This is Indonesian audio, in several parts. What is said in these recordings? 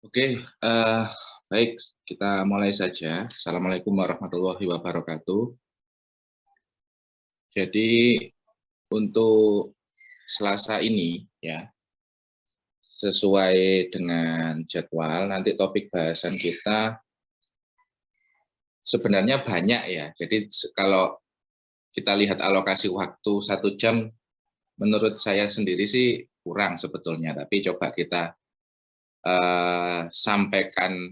Oke, baik, kita mulai saja. Assalamualaikum warahmatullahi wabarakatuh. Jadi untuk Selasa ini ya, sesuai dengan jadwal, nanti topik bahasan kita sebenarnya banyak ya. Jadi kalau kita lihat alokasi waktu 1 jam, menurut saya sendiri sih kurang sebetulnya. Tapi coba kita sampaikan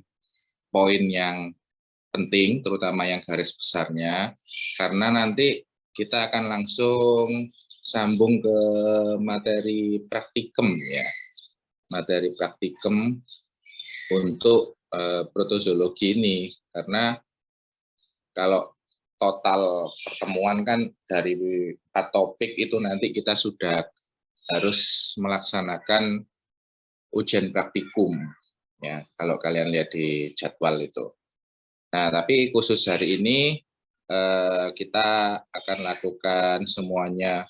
poin yang penting, terutama yang garis besarnya, karena nanti kita akan langsung sambung ke materi praktikum ya, materi praktikum untuk protozoologi ini, karena kalau total pertemuan kan dari 4 topik itu nanti kita sudah harus melaksanakan ujian praktikum ya, kalau kalian lihat di jadwal itu. Nah, tapi khusus hari ini kita akan lakukan semuanya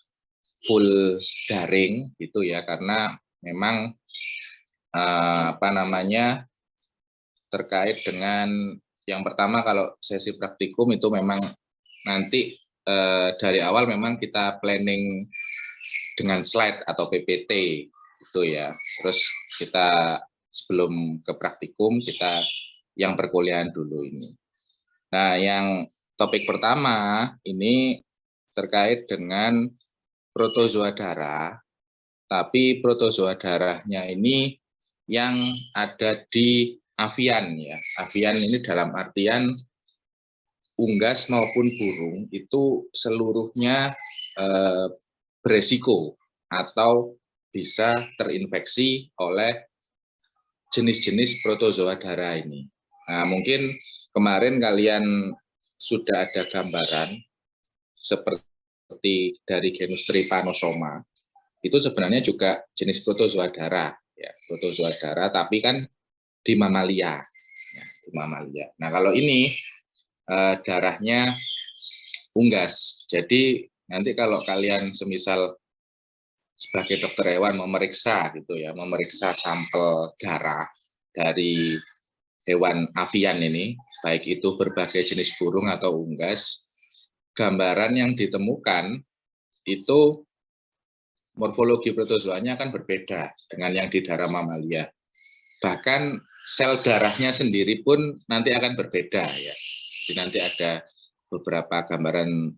full daring gitu ya, karena memang terkait dengan yang pertama, kalau sesi praktikum itu memang nanti dari awal memang kita planning dengan slide atau PPT itu ya. Terus kita sebelum ke praktikum kita yang perkuliahan dulu ini. Nah, yang topik pertama ini terkait dengan protozoa darah, tapi protozoa darahnya ini yang ada di avian ya. Avian ini dalam artian unggas maupun burung itu seluruhnya beresiko atau bisa terinfeksi oleh jenis-jenis protozoa darah ini. Nah, mungkin kemarin kalian sudah ada gambaran seperti dari genus Trypanosoma. Itu sebenarnya juga jenis protozoa darah, ya, protozoa darah, tapi kan di mamalia. Ya, di mamalia. Nah, kalau ini darahnya unggas. Jadi nanti kalau kalian semisal sebagai dokter hewan memeriksa gitu ya, memeriksa sampel darah dari hewan avian ini, baik itu berbagai jenis burung atau unggas, gambaran yang ditemukan itu morfologi protozoanya akan berbeda dengan yang di darah mamalia. Bahkan sel darahnya sendiri pun nanti akan berbeda ya. Jadi nanti ada beberapa gambaran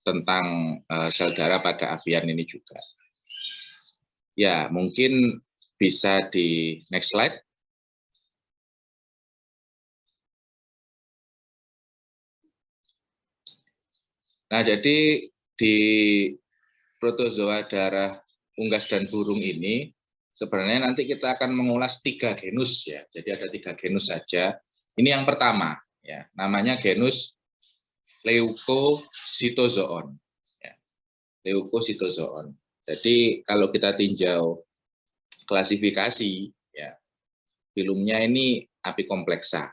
tentang sel darah pada avian ini juga. Ya, mungkin bisa di next slide. Nah, jadi di protozoa darah unggas dan burung ini sebenarnya nanti kita akan mengulas 3 genus ya. Jadi ada 3 genus saja. Ini yang pertama ya, namanya genus Leucocytozoon. Ya, Leucocytozoon. Jadi kalau kita tinjau klasifikasi ya, filumnya ini Apicomplexa.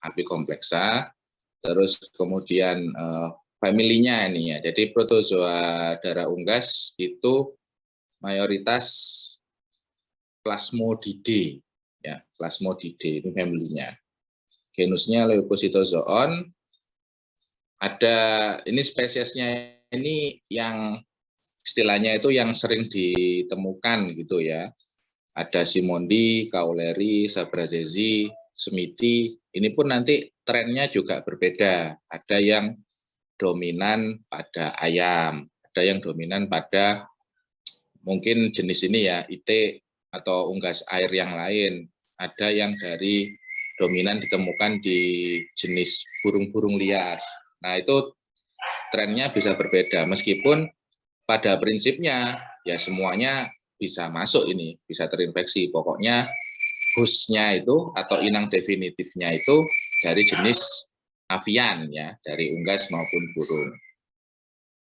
Apicomplexa. Terus kemudian familinya ini ya. Jadi protozoa darah unggas itu mayoritas Plasmodidae ya, Plasmodidae ini familinya. Genusnya Leucocytozoon. Ada ini spesiesnya ini yang istilahnya itu yang sering ditemukan gitu ya. Ada Simondi, Kauleri, Sabradesi, Smithi. Ini pun nanti trennya juga berbeda. Ada yang dominan pada ayam, ada yang dominan pada mungkin jenis ini ya, IT atau unggas air yang lain. Ada yang dari dominan ditemukan di jenis burung-burung liar. Nah, itu trennya bisa berbeda, meskipun pada prinsipnya ya semuanya bisa masuk ini, bisa terinfeksi. Pokoknya hostnya itu atau inang definitifnya itu dari jenis avian ya, dari unggas maupun burung.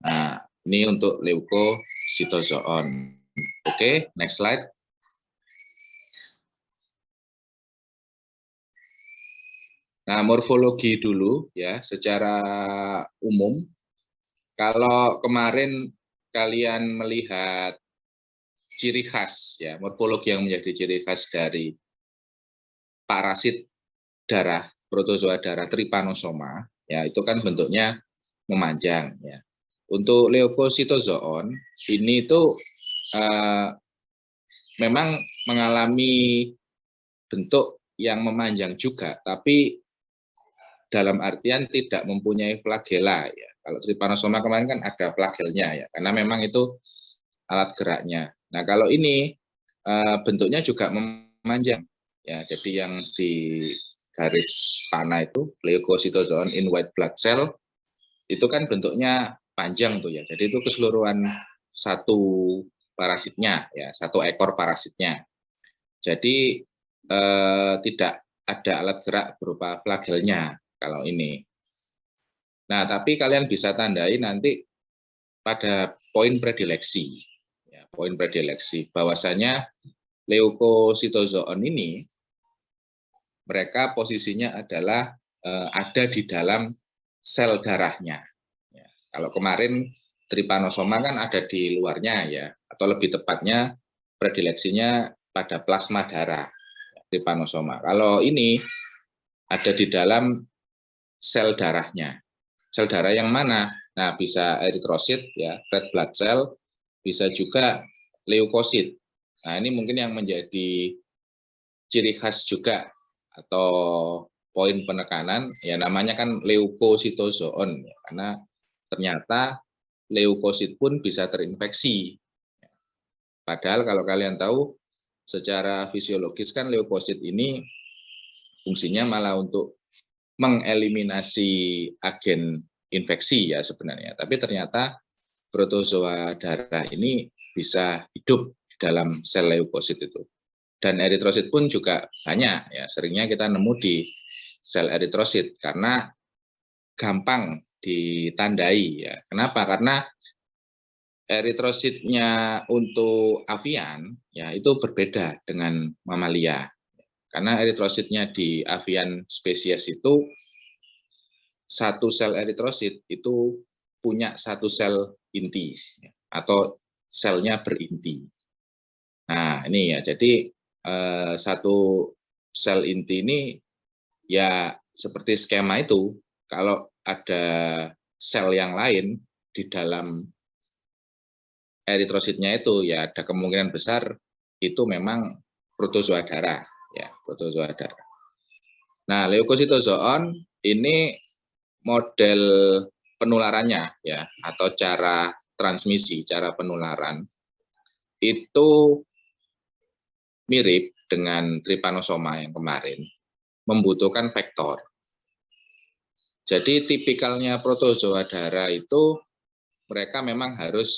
Nah, ini untuk Leucocytozoon. Oke, next slide. Nah, morfologi dulu ya, secara umum. Kalau kemarin kalian melihat ciri khas ya, morfologi yang menjadi ciri khas dari parasit darah, protozoa darah Trypanosoma, ya itu kan bentuknya memanjang ya. Untuk leukositozoon ini itu memang mengalami bentuk yang memanjang juga, tapi dalam artian tidak mempunyai flagela ya. Kalau Trypanosoma kemarin kan ada flagelnya ya, karena memang itu alat geraknya. Nah kalau ini bentuknya juga memanjang ya. Jadi yang di garis panah itu leukocytozoon in white blood cell itu kan bentuknya panjang tuh ya. Jadi itu keseluruhan satu parasitnya ya, satu ekor parasitnya. Jadi tidak ada alat gerak berupa flagelnya kalau ini. Nah, tapi kalian bisa tandai nanti pada poin predileksi. Ya, poin predileksi bahwasanya leukositozoon ini mereka posisinya adalah ada di dalam sel darahnya. Ya, kalau kemarin Trypanosoma kan ada di luarnya ya, atau lebih tepatnya predileksinya pada plasma darah Trypanosoma. Kalau ini ada di dalam sel darahnya. Sel darah yang mana? Nah, bisa eritrosit ya, red blood cell, bisa juga leukosit. Nah, ini mungkin yang menjadi ciri khas juga atau poin penekanan ya, namanya kan leukositozoon ya, karena ternyata leukosit pun bisa terinfeksi. Padahal kalau kalian tahu secara fisiologis kan leukosit ini fungsinya malah untuk mengeliminasi agen infeksi ya sebenarnya. Tapi ternyata protozoa darah ini bisa hidup di dalam sel leukosit itu. Dan eritrosit pun juga banyak ya, seringnya kita nemu di sel eritrosit karena gampang ditandai ya. Kenapa? Karena eritrositnya untuk avian ya itu berbeda dengan mamalia. Karena eritrositnya di avian spesies itu satu sel eritrosit itu punya satu sel inti atau selnya berinti. Nah, ini ya. Jadi satu sel inti ini ya seperti skema itu. Kalau ada sel yang lain di dalam eritrositnya itu ya ada kemungkinan besar itu memang protozoa darah ya, protozoa darah. Nah, leukositozoon ini model penularannya ya atau cara transmisi, cara penularan itu mirip dengan Trypanosoma yang kemarin, membutuhkan vektor. Jadi tipikalnya protozoa darah itu mereka memang harus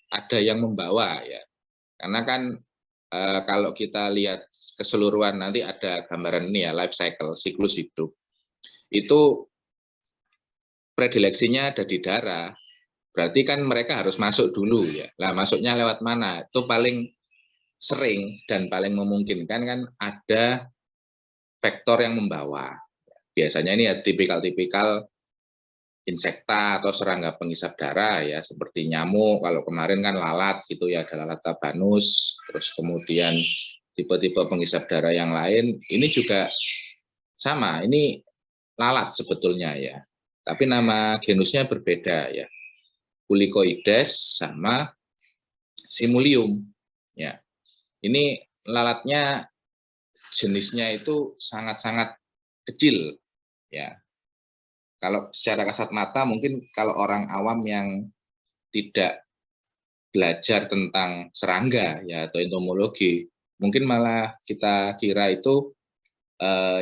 ada yang membawa ya. Karena kan kalau kita lihat keseluruhan nanti ada gambaran ini ya, life cycle, siklus hidup. Itu predileksinya ada di darah. Berarti kan mereka harus masuk dulu ya. Lah masuknya lewat mana? Itu paling sering dan paling memungkinkan kan ada vektor yang membawa. Biasanya ini ya tipikal-tipikal insekta atau serangga pengisap darah ya, seperti nyamuk, kalau kemarin kan lalat gitu ya, ada lalat tabanus, terus kemudian tipe-tipe pengisap darah yang lain, ini juga sama, ini lalat sebetulnya ya, tapi nama genusnya berbeda ya, Culicoides sama Simulium ya. Ini lalatnya jenisnya itu sangat-sangat kecil ya. Kalau secara kasat mata mungkin kalau orang awam yang tidak belajar tentang serangga ya atau entomologi, mungkin malah kita kira itu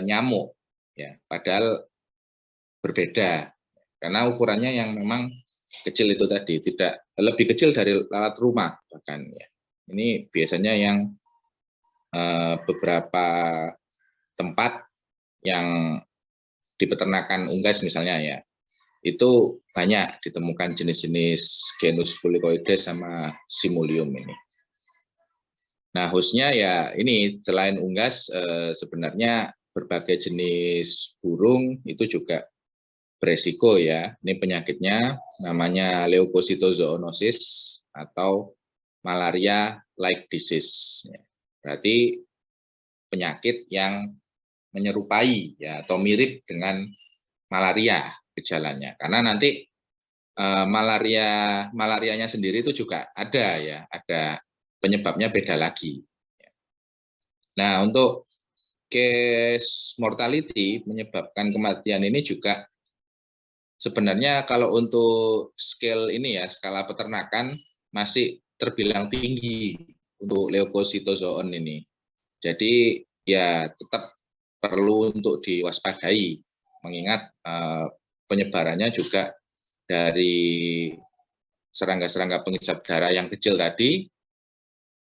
nyamuk ya, padahal berbeda karena ukurannya yang memang kecil itu tadi, tidak lebih kecil dari lalat rumah bahkan ya. Ini biasanya yang beberapa tempat yang di peternakan unggas misalnya ya, itu banyak ditemukan jenis-jenis genus Culicoides sama Simulium ini. Nah, khususnya ya ini selain unggas sebenarnya berbagai jenis burung itu juga beresiko ya. Ini penyakitnya namanya leukocytozoonosis atau malaria-like disease. Berarti penyakit yang menyerupai ya atau mirip dengan malaria gejalanya. Karena nanti malarianya sendiri itu juga ada ya, ada penyebabnya beda lagi. Nah, untuk case mortality menyebabkan kematian ini juga sebenarnya kalau untuk scale ini ya, skala peternakan masih terbilang tinggi untuk leukositozoon ini. Jadi ya tetap perlu untuk diwaspadai, mengingat penyebarannya juga dari serangga-serangga pengisap darah yang kecil tadi,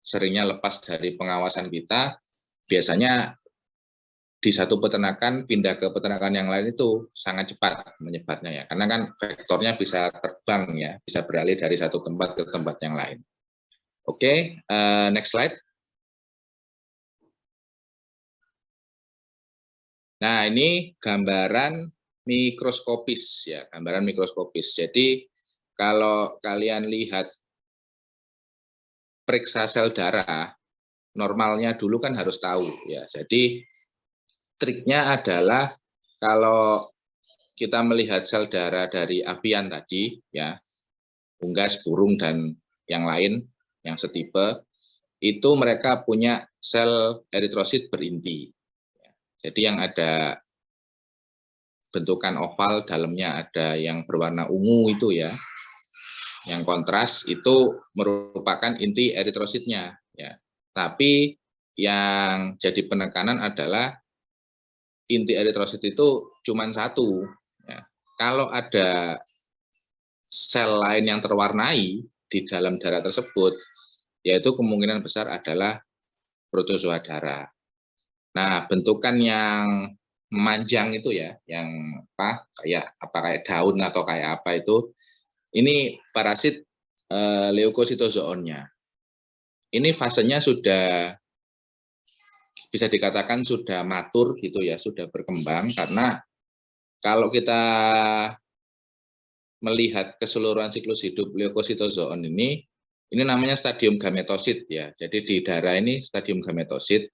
seringnya lepas dari pengawasan kita, biasanya di satu peternakan pindah ke peternakan yang lain itu sangat cepat menyebarnya ya, karena kan vektornya bisa terbang ya, bisa beralih dari satu tempat ke tempat yang lain. Oke, next slide. Nah, ini gambaran mikroskopis ya, gambaran mikroskopis. Jadi kalau kalian lihat periksa sel darah, normalnya dulu kan harus tahu ya. Jadi triknya adalah kalau kita melihat sel darah dari avian tadi ya, unggas, burung dan yang lain yang setipe, itu mereka punya sel eritrosit berinti. Jadi yang ada bentukan oval, dalamnya ada yang berwarna ungu itu ya, yang kontras itu merupakan inti eritrositnya ya. Tapi yang jadi penekanan adalah inti eritrosit itu cuma satu ya. Kalau ada sel lain yang terwarnai di dalam darah tersebut, yaitu kemungkinan besar adalah protozoa darah. Nah, bentukan yang memanjang itu ya, yang kayak daun atau kayak apa itu, ini parasit leukositozoonnya. Ini fasenya sudah bisa dikatakan sudah matur gitu ya, sudah berkembang, karena kalau kita melihat keseluruhan siklus hidup leukositozoon ini namanya stadium gametosit ya. Jadi di darah ini stadium gametosit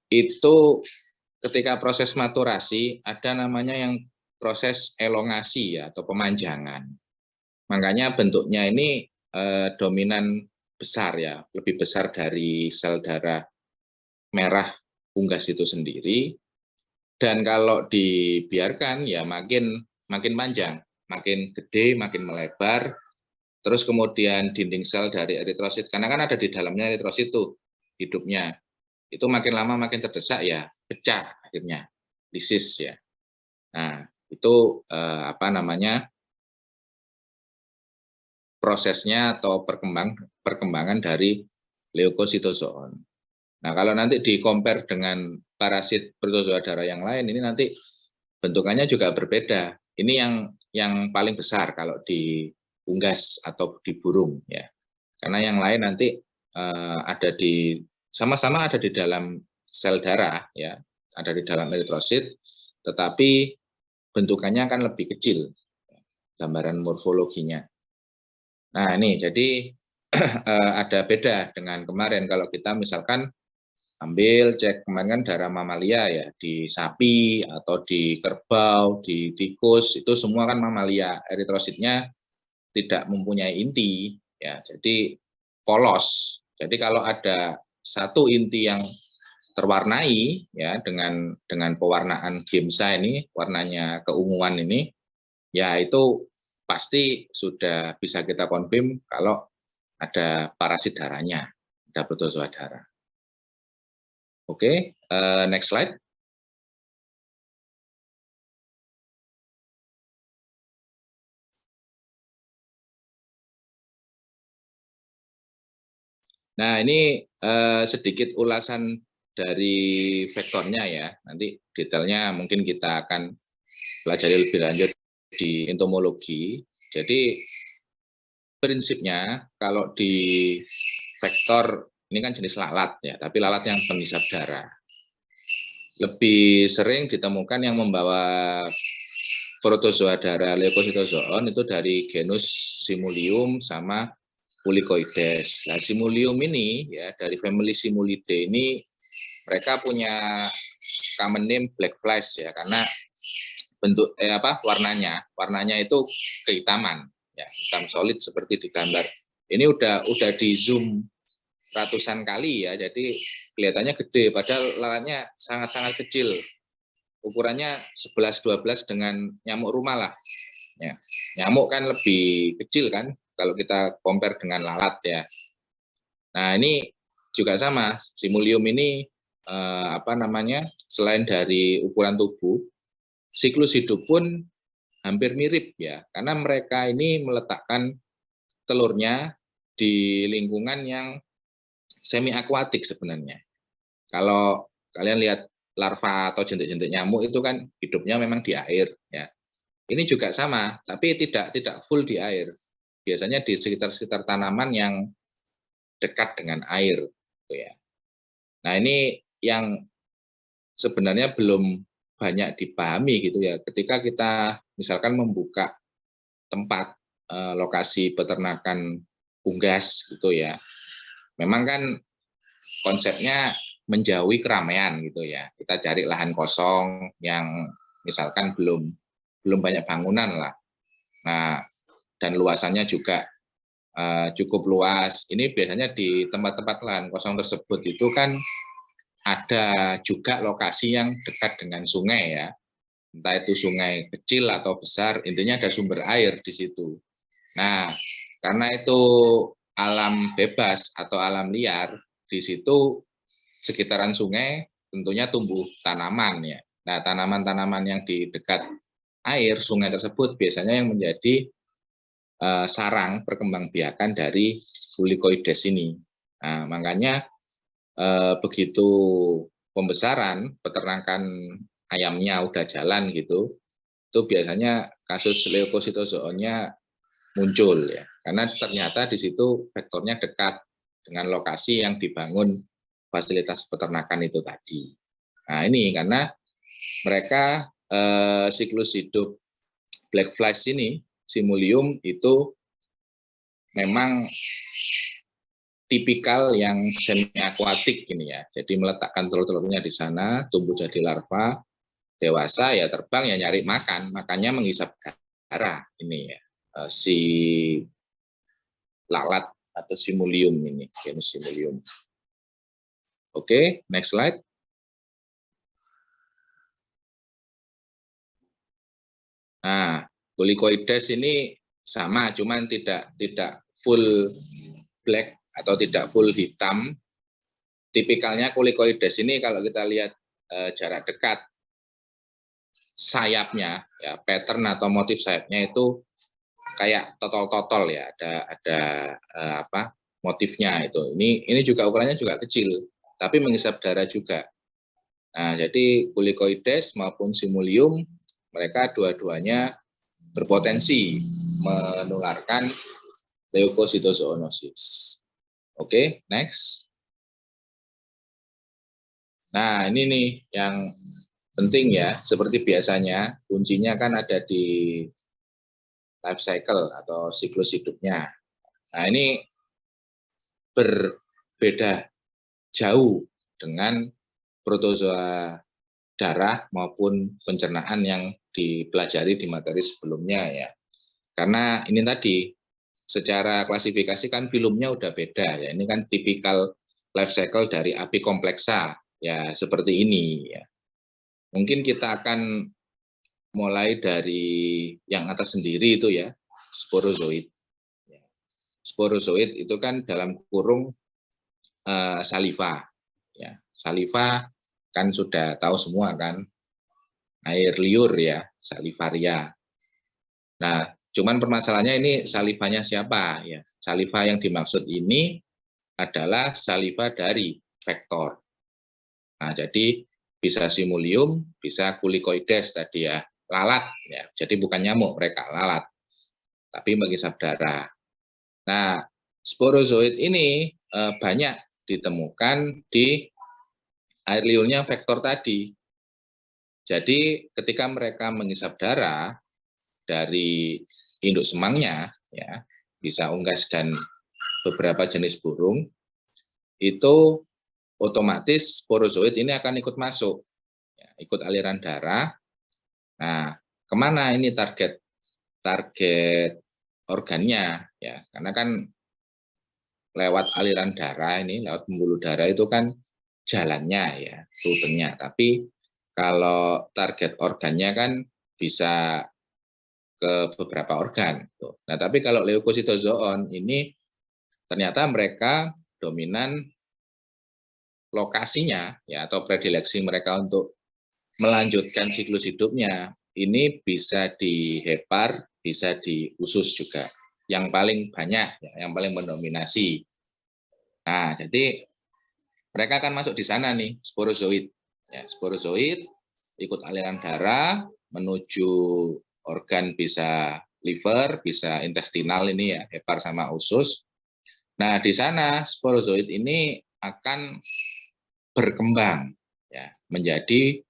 itu ketika proses maturasi ada namanya yang proses elongasi ya atau pemanjangan. Makanya bentuknya ini dominan besar ya, lebih besar dari sel darah merah unggas itu sendiri. Dan kalau dibiarkan ya makin panjang, makin gede, makin melebar. Terus kemudian dinding sel dari eritrosit, karena kan ada di dalamnya eritrosit tuh hidupnya, itu makin lama makin terdesak ya pecah akhirnya, lisis ya. Nah itu prosesnya atau perkembangan dari leukositozoon. Nah kalau nanti di-compare dengan parasit protozoa darah yang lain, ini nanti bentukannya juga berbeda. Ini yang paling besar kalau di unggas atau di burung ya. Karena yang lain nanti ada di sama-sama ada di dalam sel darah ya, ada di dalam eritrosit, tetapi bentukannya akan lebih kecil, gambaran morfologinya. Nah ini jadi ada beda dengan kemarin kalau kita misalkan ambil cek kemarin kan darah mamalia ya, di sapi atau di kerbau, di tikus, itu semua kan mamalia, eritrositnya tidak mempunyai inti ya, jadi polos. Jadi kalau ada satu inti yang terwarnai ya dengan pewarnaan Giemsa ini, warnanya keunguan ini, ya itu pasti sudah bisa kita konfirm kalau ada parasit darahnya, ada protozoa darah. Oke, next slide. Nah, ini sedikit ulasan dari vektornya ya. Nanti detailnya mungkin kita akan pelajari lebih lanjut di entomologi. Jadi prinsipnya kalau di vektor ini kan jenis lalat ya, tapi lalat yang pengisap darah. Lebih sering ditemukan yang membawa protozoa darah leukositozoon itu dari genus Simulium sama Kulicoides. Nah, Simulium ini ya dari family Simulidae ini mereka punya common name black flies ya karena bentuk warnanya itu kehitaman ya, hitam solid seperti di gambar. Ini udah di zoom ratusan kali ya, jadi kelihatannya gede padahal lalatnya sangat-sangat kecil. Ukurannya 11-12 dengan nyamuk rumah lah. Ya. Nyamuk kan lebih kecil kan kalau kita compare dengan lalat ya. Nah, ini juga sama, Simulium ini selain dari ukuran tubuh, siklus hidup pun hampir mirip ya, karena mereka ini meletakkan telurnya di lingkungan yang semi akuatik sebenarnya. Kalau kalian lihat larva atau jentik-jentik nyamuk itu kan hidupnya memang di air ya. Ini juga sama, tapi tidak full di air. Biasanya di sekitar tanaman yang dekat dengan air gitu ya. Nah, ini yang sebenarnya belum banyak dipahami gitu ya. Ketika kita misalkan membuka tempat lokasi peternakan unggas gitu ya. Memang kan konsepnya menjauhi keramaian gitu ya. Kita cari lahan kosong yang misalkan belum banyak bangunan lah. Nah, dan luasannya juga cukup luas. Ini biasanya di tempat-tempat lahan kosong tersebut itu kan ada juga lokasi yang dekat dengan sungai ya. Entah itu sungai kecil atau besar, intinya ada sumber air di situ. Nah, karena itu alam bebas atau alam liar, di situ sekitaran sungai tentunya tumbuh tanaman ya. Nah, tanaman-tanaman yang di dekat air sungai tersebut biasanya yang menjadi sarang perkembangbiakan dari Kulicoides ini. Nah, makanya begitu pembesaran peternakan ayamnya udah jalan gitu, itu biasanya kasus leukositozoonnya muncul ya, karena ternyata di situ vektornya dekat dengan lokasi yang dibangun fasilitas peternakan itu tadi. Nah, ini karena mereka siklus hidup black flies ini, Simulium itu memang tipikal yang semi akuatik ini ya. Jadi meletakkan telur-telurnya di sana, tumbuh jadi larva, dewasa ya terbang ya nyari makan, makanya menghisap darah ini ya. Si lalat atau Simulium ini, genus Simulium. Oke, next slide. Nah, Kulicoides ini sama, cuman tidak full black atau tidak full hitam. Tipikalnya Kulicoides ini kalau kita lihat jarak dekat, sayapnya, ya, pattern atau motif sayapnya itu kayak totol-totol ya, ada motifnya itu. Ini juga ukurannya juga kecil, tapi menghisap darah juga. Nah, jadi Kulicoides maupun Simulium mereka dua-duanya berpotensi menularkan leukositozoonosis. Oke, next. Nah, ini nih yang penting ya, seperti biasanya kuncinya kan ada di life cycle atau siklus hidupnya. Nah, ini berbeda jauh dengan protozoa darah maupun pencernaan yang dipelajari di materi sebelumnya ya. Karena ini tadi secara klasifikasi kan filumnya udah beda ya. Ini kan tipikal life cycle dari Apicomplexa ya, seperti ini ya. Mungkin kita akan mulai dari yang atas sendiri itu ya, sporozoid. Sporozoid itu kan dalam kurung saliva ya. Saliva kan sudah tahu semua kan, air liur ya, salivaria. Nah, cuman permasalahannya ini salivanya siapa ya? Saliva yang dimaksud ini adalah saliva dari vektor. Nah, jadi bisa Simulium, bisa Kulicoides tadi ya, lalat ya. Jadi bukan nyamuk mereka, lalat. Tapi menghisap darah. Nah, sporozoid ini banyak ditemukan di air liurnya vektor tadi. Jadi ketika mereka menghisap darah dari induk semangnya, ya bisa unggas dan beberapa jenis burung, itu otomatis sporozoid ini akan ikut masuk, ya, ikut aliran darah. Nah, kemana ini target organnya, ya, karena kan lewat aliran darah ini, lewat pembuluh darah itu kan jalannya, ya, rutenya. Tapi kalau target organnya kan bisa ke beberapa organ. Nah, tapi kalau leukositozoon ini ternyata mereka dominan lokasinya, ya, atau predileksi mereka untuk melanjutkan siklus hidupnya ini bisa di hepar, bisa di usus juga. Yang paling banyak, ya, yang paling mendominasi. Nah, jadi mereka akan masuk di sana nih, sporozoid. Ya, sporozoid ikut aliran darah menuju organ, bisa liver, bisa intestinal ini ya, hepar sama usus. Nah, di sana sporozoid ini akan berkembang, ya, menjadi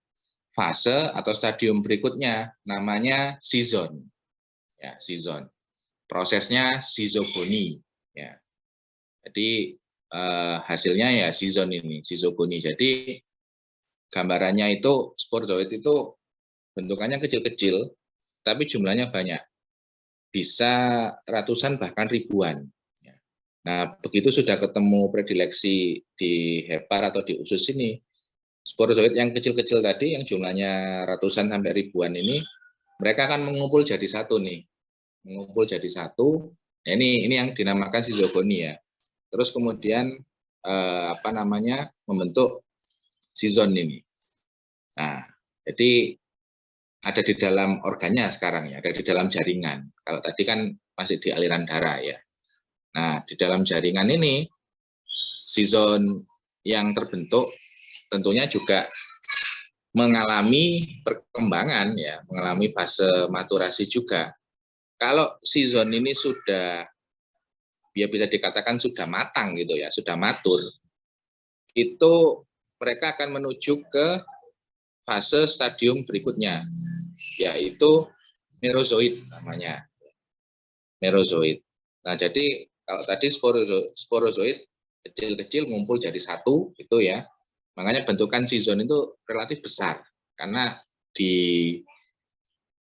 fase atau stadium berikutnya, namanya sizon. Ya, sizon. Prosesnya sizogoni. Ya. Jadi hasilnya ya sizon ini, sizogoni. Jadi gambarannya itu sporozoid itu bentukannya kecil-kecil, tapi jumlahnya banyak, bisa ratusan bahkan ribuan. Nah, begitu sudah ketemu predileksi di hepar atau di usus ini, sporozoid yang kecil-kecil tadi, yang jumlahnya ratusan sampai ribuan ini, mereka akan mengumpul jadi satu nih, mengumpul jadi satu. Nah, ini yang dinamakan sizogoni ya. Terus kemudian membentuk sizon ini. Nah, jadi ada di dalam organnya sekarang ya, ada di dalam jaringan. Kalau tadi kan masih di aliran darah ya. Nah, di dalam jaringan ini, sizon yang terbentuk tentunya juga mengalami perkembangan ya, mengalami fase maturasi juga. Kalau sizon ini sudah, ya bisa dikatakan sudah matang gitu ya, sudah matur, itu mereka akan menuju ke fase stadium berikutnya, yaitu merozoid namanya, merozoid. Nah, jadi kalau tadi sporozoid kecil-kecil ngumpul jadi satu, itu ya, makanya bentukan sizon itu relatif besar, karena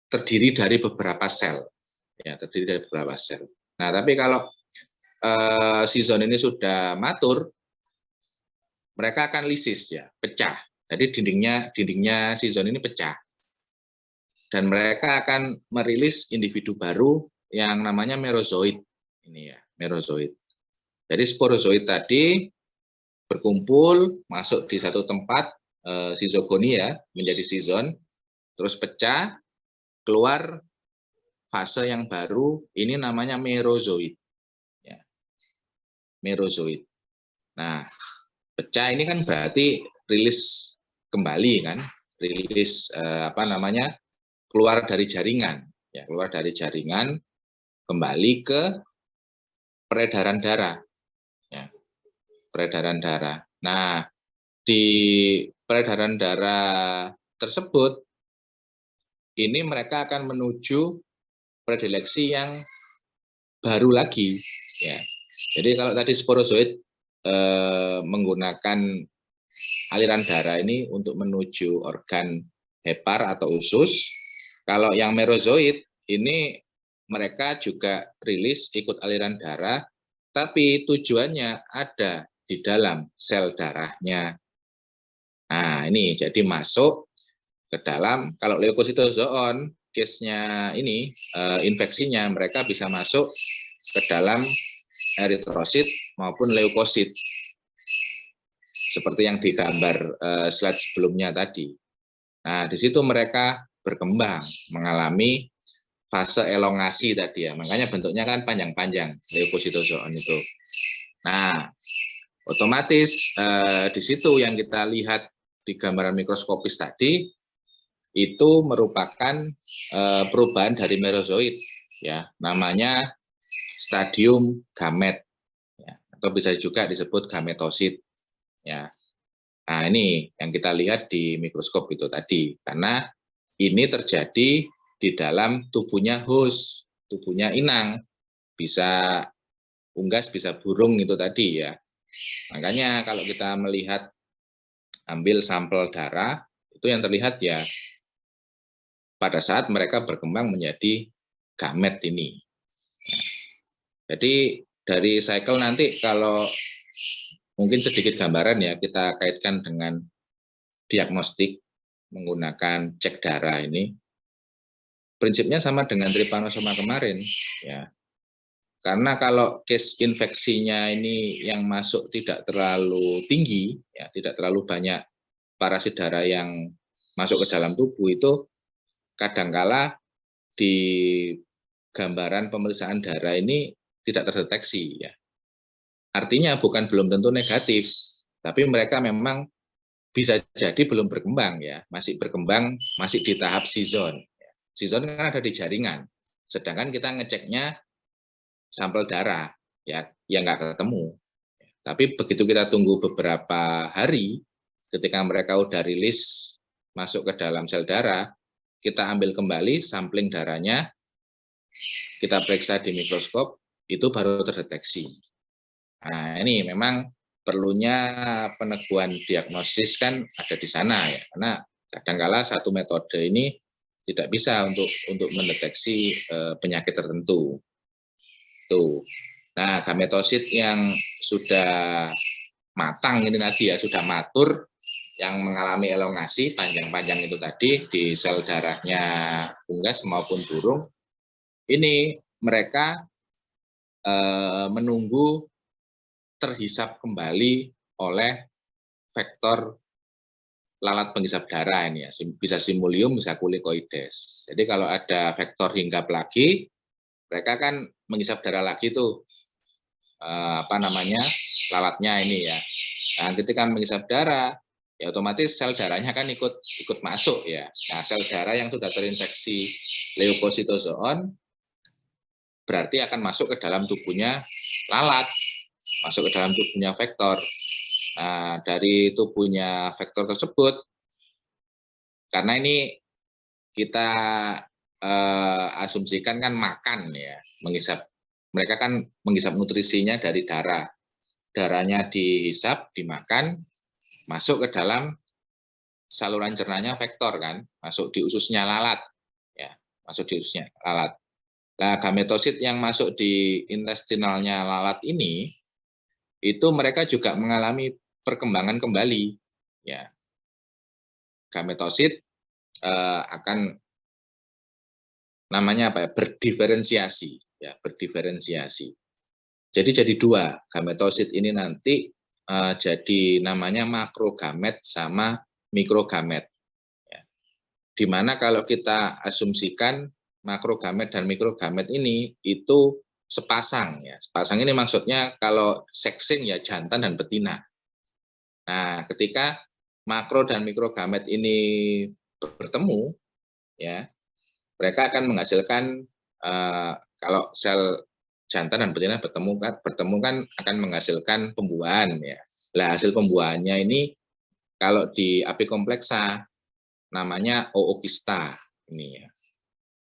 terdiri dari beberapa sel, ya, terdiri dari beberapa sel. Nah, tapi kalau sizon ini sudah matur, mereka akan lisis ya, pecah. Jadi dindingnya sizon ini pecah. Dan mereka akan merilis individu baru yang namanya merozoid. Ini ya, merozoid. Jadi sporozoid tadi berkumpul, masuk di satu tempat, sizogoni ya, menjadi sizon, terus pecah, keluar fase yang baru, ini namanya merozoid. Ya. Merozoid. Nah, pecah ini kan berarti rilis kembali kan, rilis keluar dari jaringan, ya, keluar dari jaringan kembali ke peredaran darah, ya, peredaran darah. Nah, di peredaran darah tersebut ini mereka akan menuju predileksi yang baru lagi, ya. Jadi kalau tadi sporozoid menggunakan aliran darah ini untuk menuju organ hepar atau usus. Kalau yang merozoid ini mereka juga rilis ikut aliran darah, tapi tujuannya ada di dalam sel darahnya. Nah, ini jadi masuk ke dalam, kalau leukositozoon, case-nya ini, infeksinya mereka bisa masuk ke dalam eritrosit maupun leukosit. Seperti yang digambar slide sebelumnya tadi. Nah, di situ mereka berkembang, mengalami fase elongasi tadi ya. Makanya bentuknya kan panjang-panjang, leukositozoon itu. Nah, otomatis di situ yang kita lihat di gambaran mikroskopis tadi, itu merupakan perubahan dari merozoid, ya, namanya stadium gamet, ya, atau bisa juga disebut gametosit, ya. Nah, ini yang kita lihat di mikroskop itu tadi, karena ini terjadi di dalam tubuhnya host, tubuhnya inang, bisa unggas, bisa burung itu tadi ya. Makanya kalau kita melihat ambil sampel darah, itu yang terlihat ya pada saat mereka berkembang menjadi gamet ini. Jadi dari cycle nanti kalau mungkin sedikit gambaran ya, kita kaitkan dengan diagnostik menggunakan cek darah ini. Prinsipnya sama dengan trypanosoma kemarin ya. Karena kalau case infeksinya ini yang masuk tidak terlalu tinggi, ya, tidak terlalu banyak parasit darah yang masuk ke dalam tubuh, itu kadangkala di gambaran pemeriksaan darah ini tidak terdeteksi. Ya. Artinya bukan belum tentu negatif, tapi mereka memang bisa jadi belum berkembang, ya, masih berkembang, masih di tahap season. Season kan ada di jaringan, sedangkan kita ngeceknya sampel darah, ya nggak ketemu. Tapi begitu kita tunggu beberapa hari, ketika mereka udah rilis masuk ke dalam sel darah, kita ambil kembali sampling darahnya, kita periksa di mikroskop, itu baru terdeteksi. Nah, ini memang perlunya peneguhan diagnosis kan ada di sana ya, karena kadangkala satu metode ini tidak bisa untuk mendeteksi penyakit tertentu. Tuh. Nah, gametosit yang sudah matang ini tadi ya, sudah matur, yang mengalami elongasi panjang-panjang itu tadi di sel darahnya unggas maupun burung, ini mereka menunggu terhisap kembali oleh vektor lalat penghisap darah ini ya, bisa simulium, bisa kulikoides. Jadi kalau ada vektor hinggap lagi, mereka kan menghisap darah lagi tuh, lalatnya ini ya. Nah, ketika menghisap darah, ya otomatis sel darahnya kan ikut masuk ya. Nah, sel darah yang sudah terinfeksi leukositozoon berarti akan masuk ke dalam tubuhnya lalat, masuk ke dalam tubuhnya vektor. Nah, dari tubuhnya vektor tersebut, karena ini kita asumsikan kan makan ya, menghisap. Mereka kan menghisap nutrisinya dari darah. Darahnya dihisap, dimakan, masuk ke dalam saluran cernanya vektor kan, masuk di ususnya lalat. Ya, masuk di ususnya lalat. Nah, gametosit yang masuk di intestinalnya lalat ini, itu mereka juga mengalami perkembangan kembali. Ya, gametosit akan namanya apa ya, berdiferensiasi ya, berdiferensiasi. Jadi dua, gametosit ini nanti jadi namanya makrogamet sama mikrogamet ya. Dimana kalau kita asumsikan makrogamet dan mikrogamet ini itu sepasang ya. Sepasang ini maksudnya kalau seksing ya jantan dan betina. Nah, ketika makro dan mikrogamet ini bertemu ya, mereka akan menghasilkan kalau sel jantan dan betina bertemu kan akan menghasilkan pembuahan ya. Nah, hasil pembuahannya ini kalau di apikompleksa namanya ookista ini ya.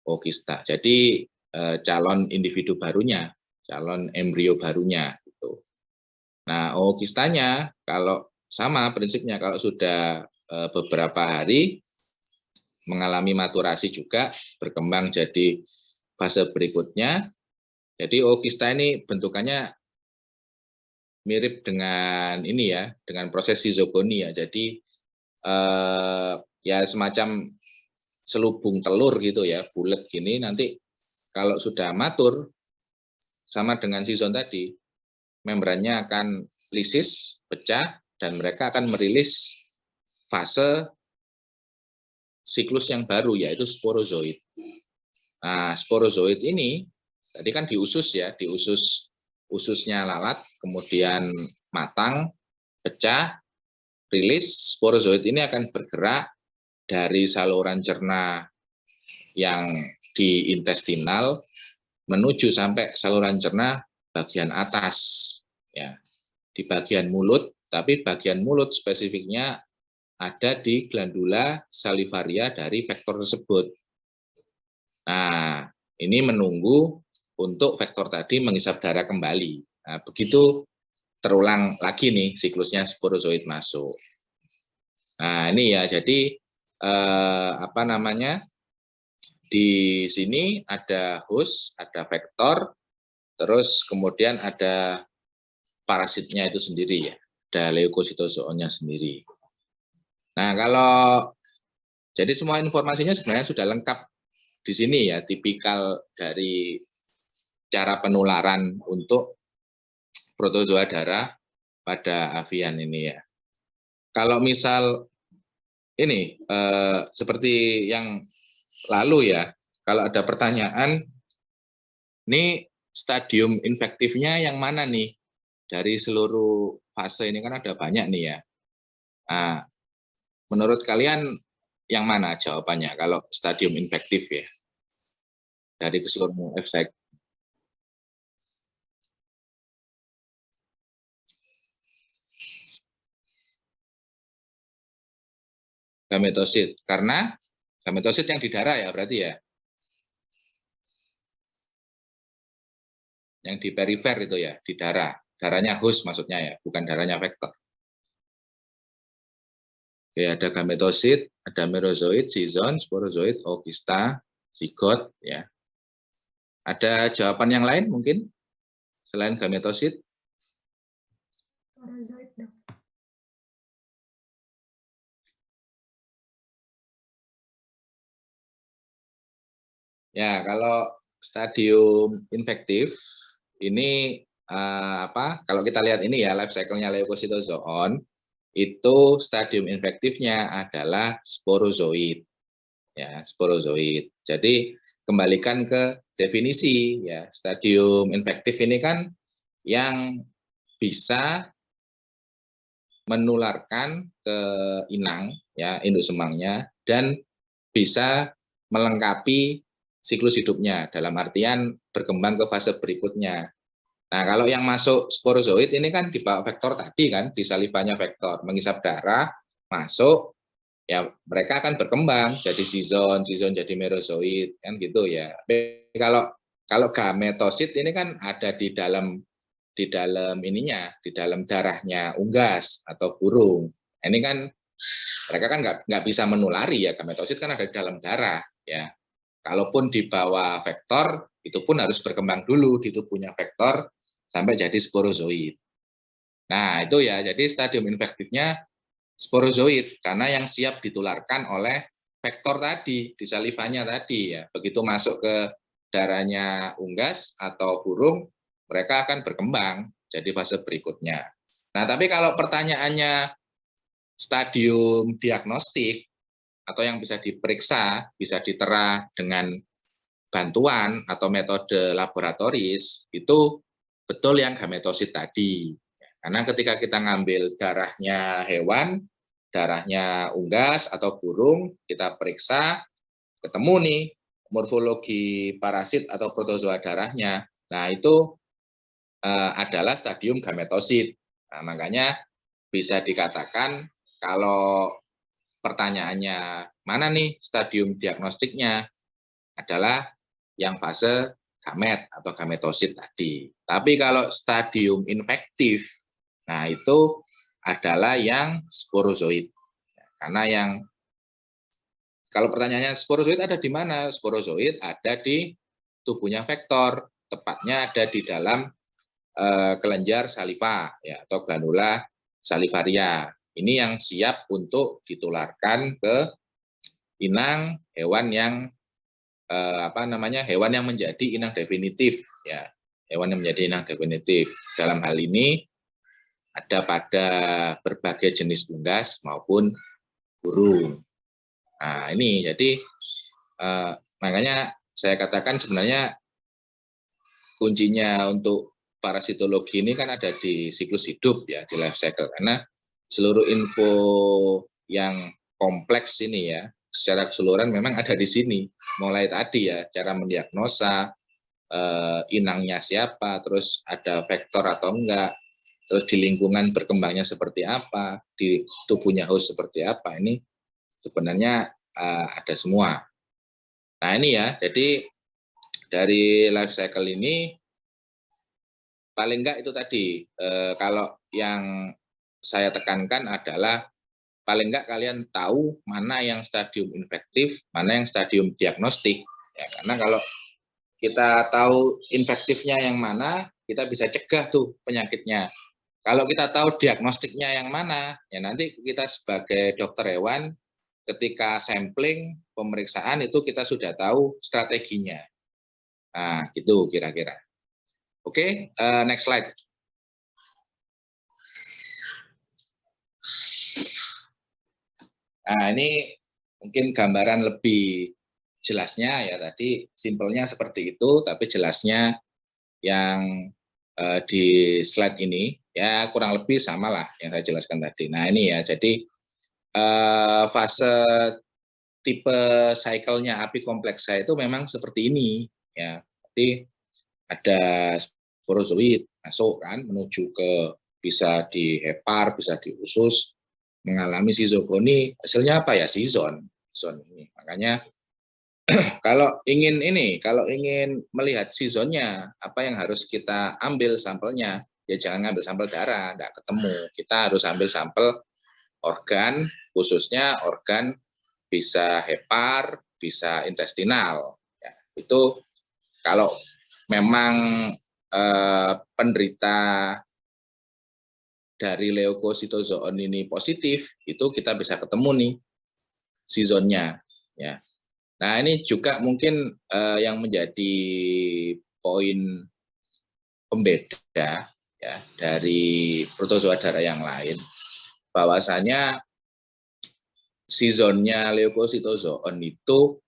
Ookista. Jadi calon individu barunya, calon embrio barunya gitu. Nah, ookistanya kalau sama prinsipnya, kalau sudah beberapa hari mengalami maturasi juga, berkembang jadi fase berikutnya. Jadi ookista ini bentukannya mirip dengan ini ya, dengan proses sizogoni ya. Jadi ya semacam selubung telur gitu ya, bulat gini. Nanti kalau sudah matur sama dengan sison tadi, membrannya akan lisis, pecah, dan mereka akan merilis fase siklus yang baru, yaitu sporozoid. Nah, sporozoid ini tadi kan di usus ya, di ususnya lalat, kemudian matang, pecah, rilis, sporozoid ini akan bergerak dari saluran cerna yang di intestinal menuju sampai saluran cerna bagian atas ya, di bagian mulut, tapi bagian mulut spesifiknya ada di glandula salivaria dari vektor tersebut. Nah, ini menunggu untuk vektor tadi menghisap darah kembali. Nah, begitu terulang lagi nih siklusnya sporozoid masuk. Nah, ini ya, jadi apa namanya, di sini ada host, ada vektor, terus kemudian ada parasitnya itu sendiri ya, ada leukositozoonnya sendiri. Nah, kalau jadi semua informasinya sebenarnya sudah lengkap di sini ya, tipikal dari cara penularan untuk protozoa darah pada avian ini ya. Kalau misal ini seperti yang lalu ya, kalau ada pertanyaan, ini stadium infektifnya yang mana nih? Dari seluruh fase ini kan ada banyak nih ya. Nah, menurut kalian yang mana jawabannya kalau stadium infektif ya? Dari keseluruhan efek. Gametosit, karena gametosit yang di darah ya berarti ya? Yang di perifer itu ya, di darah. Darahnya host maksudnya ya, bukan darahnya vektor. Oke, ada gametosit, ada merozoid, zizon, sporozoid, oocysta, zigot ya. Ada jawaban yang lain mungkin selain gametosit? Sporozoid dong. Ya, kalau stadium infektif ini apa? Kalau kita lihat ini ya life cycle-nya leukositozoon, itu stadium infektifnya adalah sporozoid. Ya, sporozoid. Jadi kembalikan ke definisi ya, stadium infektif ini kan yang bisa menularkan ke inang ya, induk semangnya, dan bisa melengkapi siklus hidupnya dalam artian berkembang ke fase berikutnya. Nah, kalau yang masuk sporozoid ini kan dibawa vektor tadi kan, di salivanya vektor, mengisap darah, masuk, ya mereka akan berkembang jadi zizon, zizon jadi merozoid, kan gitu ya. Tapi kalau gametosit ini kan ada di dalam ininya, di dalam darahnya unggas atau burung. Ini kan mereka kan nggak bisa menulari ya, gametosit kan ada di dalam darah ya. Kalaupun dibawa vektor, itu pun harus berkembang dulu di tubuhnya vektor sampai jadi sporozoid. Nah, itu ya, jadi stadium infektifnya sporozoid, karena yang siap ditularkan oleh vektor tadi, di salivanya tadi ya. Begitu masuk ke darahnya unggas atau burung, mereka akan berkembang jadi fase berikutnya. Nah, tapi kalau pertanyaannya stadium diagnostik, atau yang bisa diperiksa, bisa ditera dengan bantuan atau metode laboratoris, itu betul yang gametosit tadi. Karena ketika kita ngambil darahnya hewan, darahnya unggas atau burung, kita periksa, ketemu nih morfologi parasit atau protozoa darahnya. Nah, itu adalah stadium gametosit. Nah, makanya bisa dikatakan kalau pertanyaannya mana nih stadium diagnostiknya, adalah yang fase gamet atau gametosit tadi. Tapi kalau stadium infektif, nah itu adalah yang sporozoid. Karena yang kalau pertanyaannya sporozoid ada di mana? Sporozoid ada di tubuhnya vektor, tepatnya ada di dalam kelenjar saliva ya, atau granula salivaria. Ini yang siap untuk ditularkan ke inang hewan yang hewan yang menjadi inang definitif ya, hewan yang menjadi inang definitif. Dalam hal ini ada pada berbagai jenis unggas maupun burung. Nah, ini jadi makanya saya katakan sebenarnya kuncinya untuk parasitologi ini kan ada di siklus hidup ya, di life cycle, karena seluruh info yang kompleks ini ya secara keseluruhan memang ada di sini, mulai tadi ya cara mendiagnosa inangnya siapa, terus ada vektor atau enggak, terus di lingkungan berkembangnya seperti apa, di tubuhnya host seperti apa, ini sebenarnya ada semua. Nah ini ya, jadi dari life cycle ini paling enggak itu tadi, kalau yang saya tekankan adalah paling enggak kalian tahu mana yang stadium infektif, mana yang stadium diagnostik. Ya, karena kalau kita tahu infektifnya yang mana, kita bisa cegah tuh penyakitnya. Kalau kita tahu diagnostiknya yang mana, ya nanti kita sebagai dokter hewan ketika sampling, pemeriksaan itu kita sudah tahu strateginya. Nah, gitu kira-kira. Oke, next slide. Nah, ini mungkin gambaran lebih jelasnya ya tadi simpelnya seperti itu, tapi jelasnya yang di slide ini ya kurang lebih sama lah yang saya jelaskan tadi. Nah ini ya, jadi fase tipe cycle-nya apikompleksa itu memang seperti ini ya. Jadi ada sporozoid masuk kan menuju ke bisa di hepar, bisa di usus, mengalami sizogoni, hasilnya apa ya? Sizon ini. Makanya kalau ingin melihat sizonnya, apa yang harus kita ambil sampelnya? Ya jangan ngambil sampel darah, enggak ketemu. Kita harus ambil sampel organ, khususnya organ bisa hepar, bisa intestinal. Ya, itu kalau memang penderita dari leukositozoon ini positif, itu kita bisa ketemu nih sizonnya. Ya. Nah ini juga mungkin yang menjadi poin pembeda ya dari protozoa darah yang lain, bahwasanya sizonnya leukositozoon itu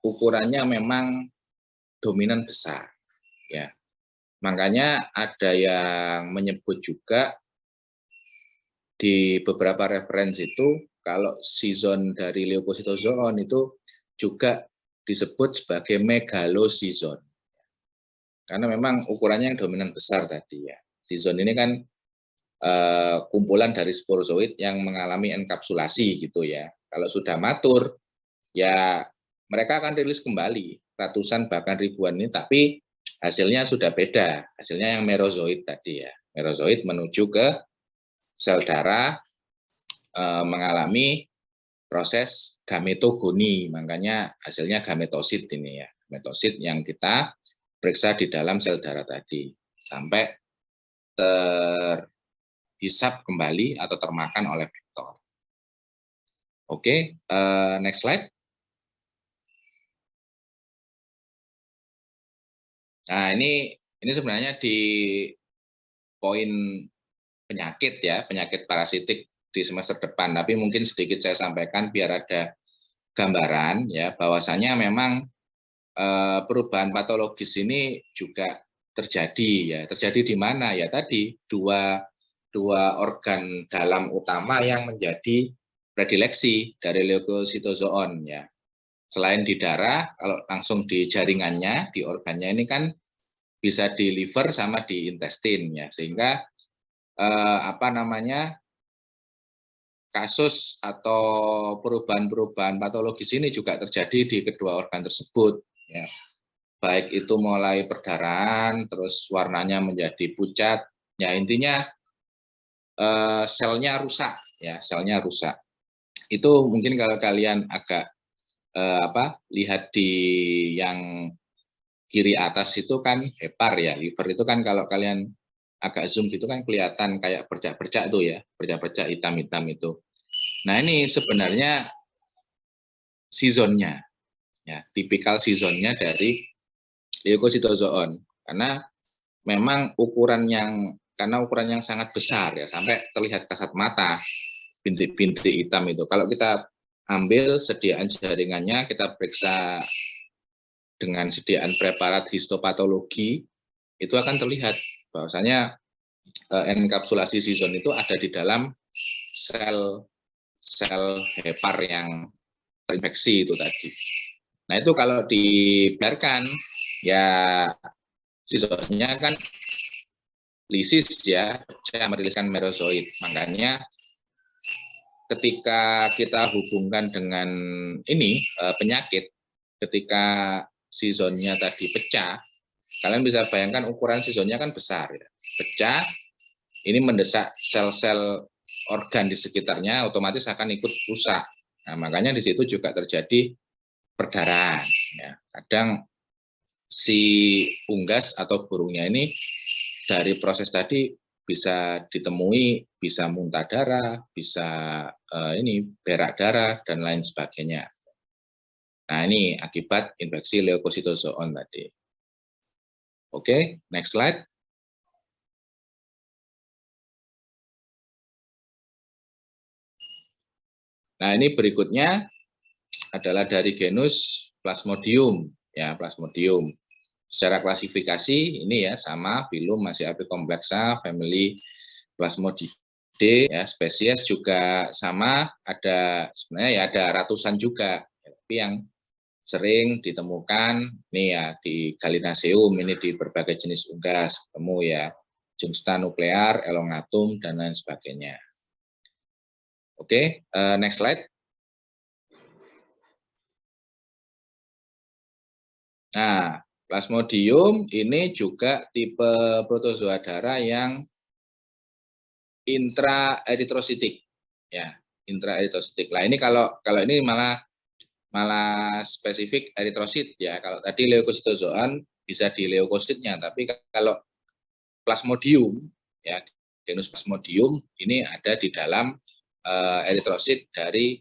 ukurannya memang dominan besar. Ya, makanya ada yang menyebut juga di beberapa referensi itu kalau season dari leukositozoon itu juga disebut sebagai megalosizon. Karena memang ukurannya yang dominan besar tadi ya. Season ini kan kumpulan dari sporozoid yang mengalami enkapsulasi gitu ya. Kalau sudah matur ya mereka akan rilis kembali ratusan bahkan ribuan ini, tapi hasilnya sudah beda. Hasilnya yang merozoid tadi ya. Merozoid menuju ke sel darah mengalami proses gametogoni, makanya hasilnya gametosit ini ya. Gametosit yang kita periksa di dalam sel darah tadi sampai terhisap kembali atau termakan oleh vektor. Oke, next slide. Nah, ini sebenarnya di poin penyakit ya, penyakit parasitik di semester depan, tapi mungkin sedikit saya sampaikan biar ada gambaran ya, bahwasanya memang perubahan patologis ini juga terjadi ya. Terjadi di mana ya tadi dua organ dalam utama yang menjadi predileksi dari leukositozoon ya. Selain di darah, kalau langsung di jaringannya, di organnya ini kan bisa di liver sama di intestin ya, sehingga kasus atau perubahan-perubahan patologis ini juga terjadi di kedua organ tersebut ya. Baik itu mulai perdarahan, terus warnanya menjadi pucat, ya intinya selnya rusak ya, selnya rusak. Itu mungkin kalau kalian agak lihat di yang kiri atas itu kan hepar ya, liver itu kan kalau kalian agak zoom gitu kan kelihatan kayak bercak-bercak tuh ya, bercak-bercak hitam-hitam itu. Nah ini sebenarnya seasonnya, ya tipikal seasonnya dari leukositozoon, karena memang ukuran yang sangat besar ya, sampai terlihat kasat mata bintik-bintik hitam itu. Kalau kita ambil sediaan jaringannya, kita periksa dengan sediaan preparat histopatologi, itu akan terlihat bahwasanya enkapsulasi season itu ada di dalam sel hepar yang terinfeksi itu tadi. Nah itu kalau dibiarkan ya seasonnya kan lisis ya, saya meriliskan merozoid. Makanya ketika kita hubungkan dengan ini penyakit, ketika seasonnya tadi pecah, Kalian bisa bayangkan ukuran sizonnya kan besar, ya. Pecah, ini mendesak sel-sel organ di sekitarnya, otomatis akan ikut rusak. Nah, makanya di situ juga terjadi perdarahan. Ya. Kadang si unggas atau burungnya ini dari proses tadi bisa ditemui, bisa muntah darah, bisa ini berak darah dan lain sebagainya. Nah, ini akibat infeksi leukositozoon tadi. Oke, next slide. Nah, ini berikutnya adalah dari genus Plasmodium, ya, Plasmodium. Secara klasifikasi ini ya sama, filum masih Apicomplexa, family Plasmodidae, ya, spesies juga sama, ada sebenarnya ya ada ratusan juga, tapi yang sering ditemukan nih ya di Gallinaceum, ini di berbagai jenis unggas ketemu ya, Jungsta nuklear, elongatum dan lain sebagainya. Oke, next slide. Nah, Plasmodium ini juga tipe protozoa darah yang intraeritrositik, ya, intraeritrositik. Lah ini kalau ini malah spesifik eritrosit ya. Kalau tadi leukositozoan bisa di leukositnya, tapi kalau Plasmodium ya, genus Plasmodium ini ada di dalam eritrosit dari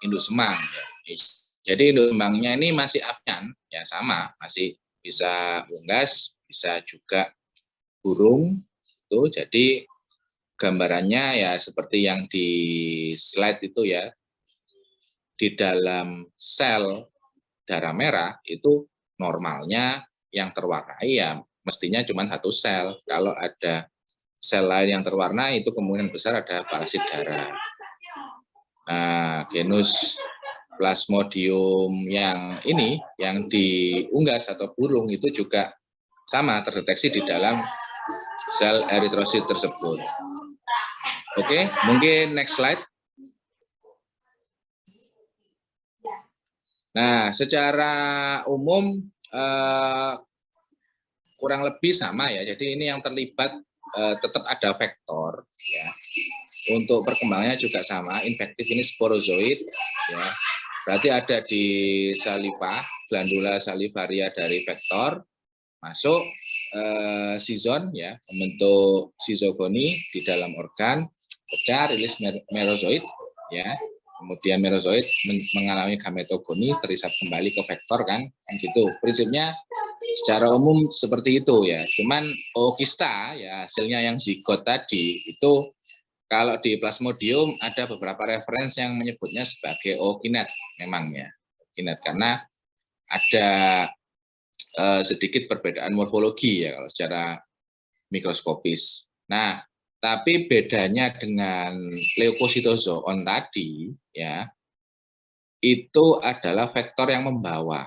induk semang. Ya. Jadi induk semangnya ini masih apyan, ya sama, masih bisa unggas, bisa juga burung. Tuh, jadi gambarannya ya seperti yang di slide itu ya, di dalam sel darah merah itu normalnya yang terwarnai ya mestinya cuma satu sel. Kalau ada sel lain yang terwarna itu kemungkinan besar ada parasit darah. Nah, genus Plasmodium yang ini, yang di unggas atau burung itu juga sama terdeteksi di dalam sel eritrosit tersebut. Oke, mungkin next slide. Nah, secara umum kurang lebih sama ya. Jadi ini yang terlibat tetap ada vektor ya. Untuk perkembangannya juga sama, infektif ini sporozoid ya. Berarti ada di saliva, glandula salivaria dari vektor masuk sizon ya, membentuk sizogoni di dalam organ, pecah rilis merozoid ya. Kemudian merozoid mengalami gametogoni, terisap kembali ke vektor kan gitu. Prinsipnya secara umum seperti itu ya. Cuman ookista ya hasilnya yang zigot tadi itu kalau di Plasmodium ada beberapa referensi yang menyebutnya sebagai ookinet memang ya. Ookinet karena ada sedikit perbedaan morfologi ya kalau secara mikroskopis. Nah, tapi bedanya dengan leukositozoon tadi ya, itu adalah vektor yang membawa.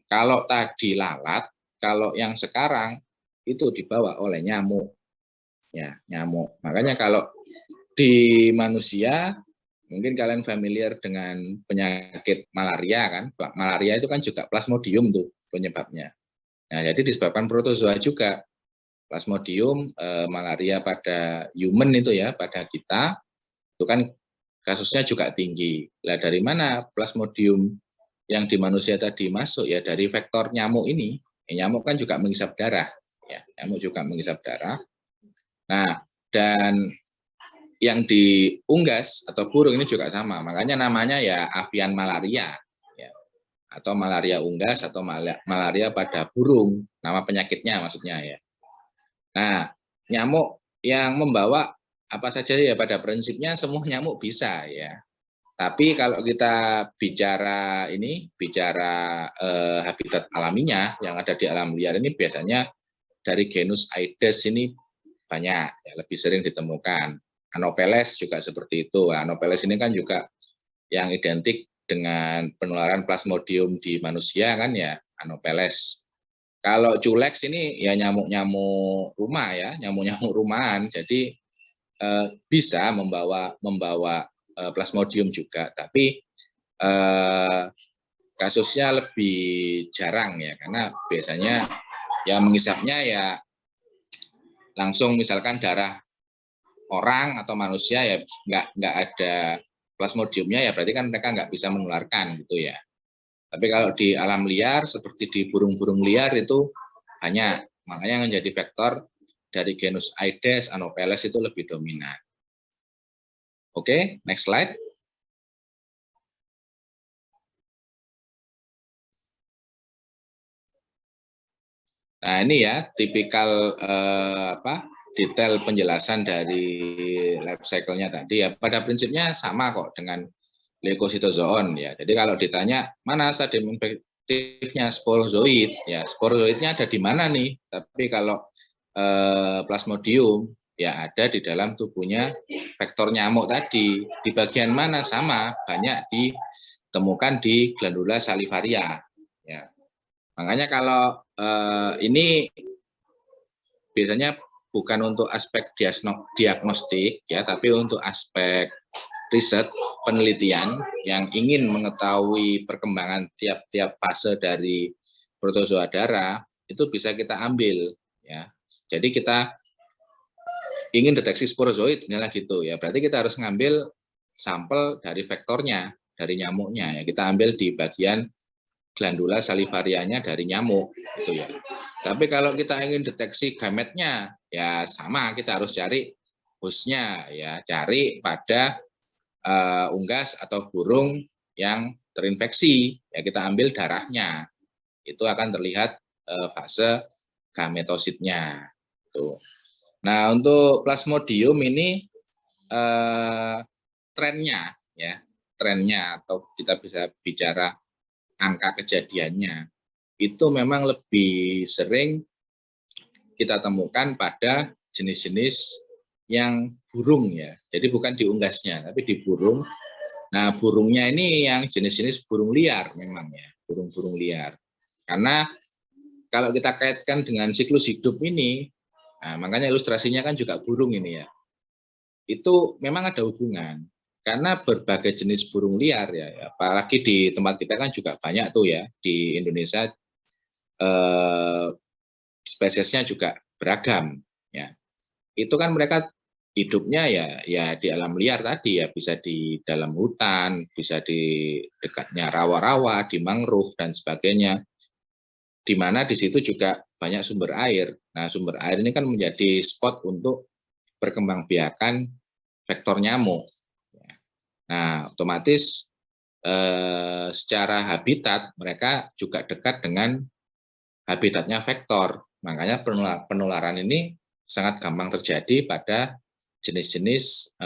Kalau tadi lalat, kalau yang sekarang itu dibawa oleh nyamuk. Ya, nyamuk. Makanya kalau di manusia mungkin kalian familiar dengan penyakit malaria kan. Malaria itu kan juga Plasmodium tuh penyebabnya. Nah, jadi disebabkan protozoa juga. Plasmodium malaria pada human itu ya, pada kita itu kan kasusnya juga tinggi. Lah dari mana Plasmodium yang di manusia tadi masuk ya dari vektor nyamuk ini. Nyamuk kan juga menghisap darah ya, nyamuk juga menghisap darah. Nah, dan yang di unggas atau burung ini juga sama. Makanya namanya ya avian malaria ya. Atau malaria unggas atau malaria pada burung, nama penyakitnya maksudnya ya. Nah, nyamuk yang membawa apa saja ya pada prinsipnya semua nyamuk bisa ya. Tapi kalau kita bicara habitat alaminya yang ada di alam liar ini biasanya dari genus Aedes ini banyak ya, lebih sering ditemukan. Anopheles juga seperti itu. Anopheles ini kan juga yang identik dengan penularan Plasmodium di manusia kan ya, Anopheles. Kalau Culex ini ya nyamuk-nyamuk rumah ya, nyamuk-nyamuk rumahan. Jadi bisa membawa Plasmodium juga, tapi kasusnya lebih jarang ya, karena biasanya Ya mengisapnya ya langsung misalkan darah orang atau manusia ya nggak ada plasmodiumnya ya berarti kan mereka nggak bisa menularkan gitu ya. Tapi kalau di alam liar seperti di burung-burung liar itu banyak, makanya yang menjadi vektor dari genus Aedes, Anopheles itu lebih dominan. Oke, next slide. Nah ini ya tipikal detail penjelasan dari life cycle-nya tadi ya. Pada prinsipnya sama kok dengan leukositozoon ya. Jadi kalau ditanya mana stadium infektifnya sporozoid, ya sporozoidnya ada di mana nih? Tapi kalau plasmodium ya ada di dalam tubuhnya vektor nyamuk tadi. Di bagian mana sama banyak ditemukan di glandula salivaria. Ya. Makanya kalau ini biasanya bukan untuk aspek diagnostik ya, tapi untuk aspek riset penelitian yang ingin mengetahui perkembangan tiap-tiap fase dari protozoa darah itu bisa kita ambil ya. Jadi kita ingin deteksi sporozoid inilah gitu ya. Berarti kita harus ngambil sampel dari vektornya, dari nyamuknya ya. Kita ambil di bagian glandula salivarianya dari nyamuk gitu ya. Tapi kalau kita ingin deteksi gametnya ya sama, kita harus cari hostnya ya, cari pada unggas atau burung yang terinfeksi ya, kita ambil darahnya. Itu akan terlihat fase gametositnya. Tuh. Nah, untuk plasmodium ini trennya ya, trennya atau kita bisa bicara angka kejadiannya itu memang lebih sering kita temukan pada jenis-jenis yang burung ya. Jadi bukan di unggasnya, tapi di burung. Nah, burungnya ini yang jenis-jenis burung liar memang ya, burung-burung liar. Karena kalau kita kaitkan dengan siklus hidup ini, nah, makanya ilustrasinya kan juga burung ini ya. Itu memang ada hubungan. Karena berbagai jenis burung liar ya, apalagi di tempat kita kan juga banyak tuh ya, di Indonesia spesiesnya juga beragam ya. Itu kan mereka hidupnya ya di alam liar tadi ya, bisa di dalam hutan, bisa di dekatnya rawa-rawa, di mangrove dan sebagainya. Di mana di situ juga banyak sumber air. Nah, sumber air ini kan menjadi spot untuk perkembangbiakan vektor nyamuk. Nah, otomatis secara habitat mereka juga dekat dengan habitatnya vektor. Makanya penularan ini sangat gampang terjadi pada jenis-jenis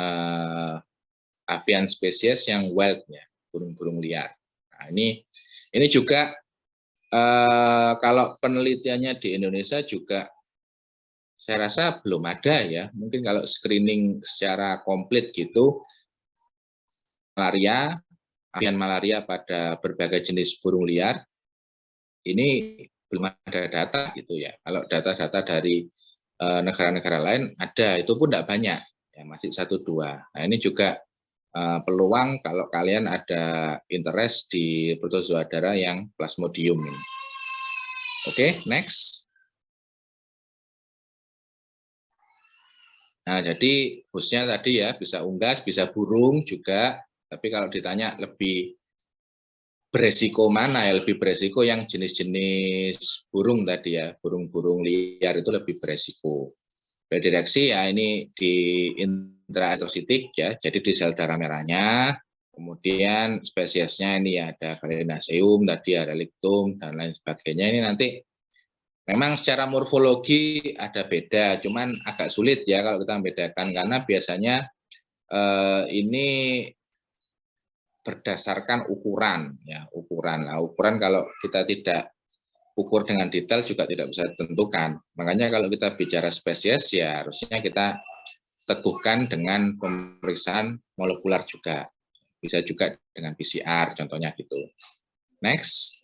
avian spesies yang wild ya, burung-burung liar. Nah, ini juga kalau penelitiannya di Indonesia juga saya rasa belum ada ya. Mungkin kalau screening secara komplit gitu, malaria, avian malaria pada berbagai jenis burung liar, ini belum ada data gitu ya. Kalau data-data dari negara-negara lain ada, itu pun tidak banyak, ya masih 1-2. Nah ini juga peluang kalau kalian ada interest di protozoa darah yang plasmodium ini. Oke, next. Nah, jadi hostnya tadi ya bisa unggas, bisa burung juga. Tapi kalau ditanya lebih beresiko mana ya, lebih beresiko yang jenis-jenis burung tadi ya, burung-burung liar itu lebih beresiko. Berdireksi ya ini di intraerositik ya, jadi di sel darah merahnya. Kemudian spesiesnya ini ada Gallinaceum, tadi ada Lictum dan lain sebagainya. Ini nanti memang secara morfologi ada beda, cuman agak sulit ya kalau kita membedakan karena biasanya ini berdasarkan ukuran ya, ukuran. Nah, ukuran kalau kita tidak ukur dengan detail juga tidak bisa ditentukan. Makanya kalau kita bicara spesies ya harusnya kita teguhkan dengan pemeriksaan molekular juga. Bisa juga dengan PCR contohnya gitu. Next.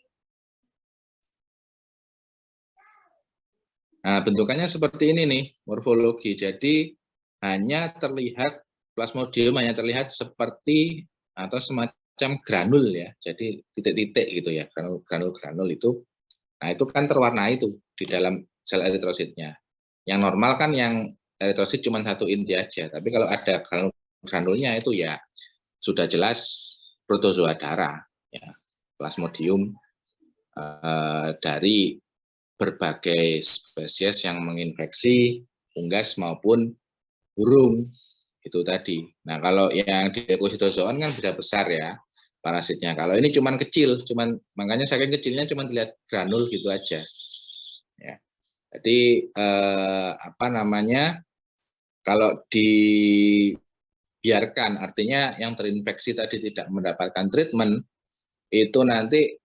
Nah, bentukannya seperti ini nih, morfologi. Jadi hanya terlihat plasmodium hanya terlihat seperti atau semacam granul ya. Jadi titik-titik gitu ya, granul-granul itu Nah, itu kan terwarnai itu di dalam sel eritrositnya. Yang normal kan yang eritrosit cuma 1 inti aja, tapi kalau ada granulnya itu ya sudah jelas protozoa darah, ya, Plasmodium dari berbagai spesies yang menginfeksi unggas maupun burung itu tadi. Nah, kalau yang di ekositozoon kan bisa besar ya parasitnya. Kalau ini cuman kecil, makanya saking kecilnya cuman terlihat granul gitu aja. Ya. Jadi apa namanya? Kalau dibiarkan, artinya yang terinfeksi tadi tidak mendapatkan treatment, itu nanti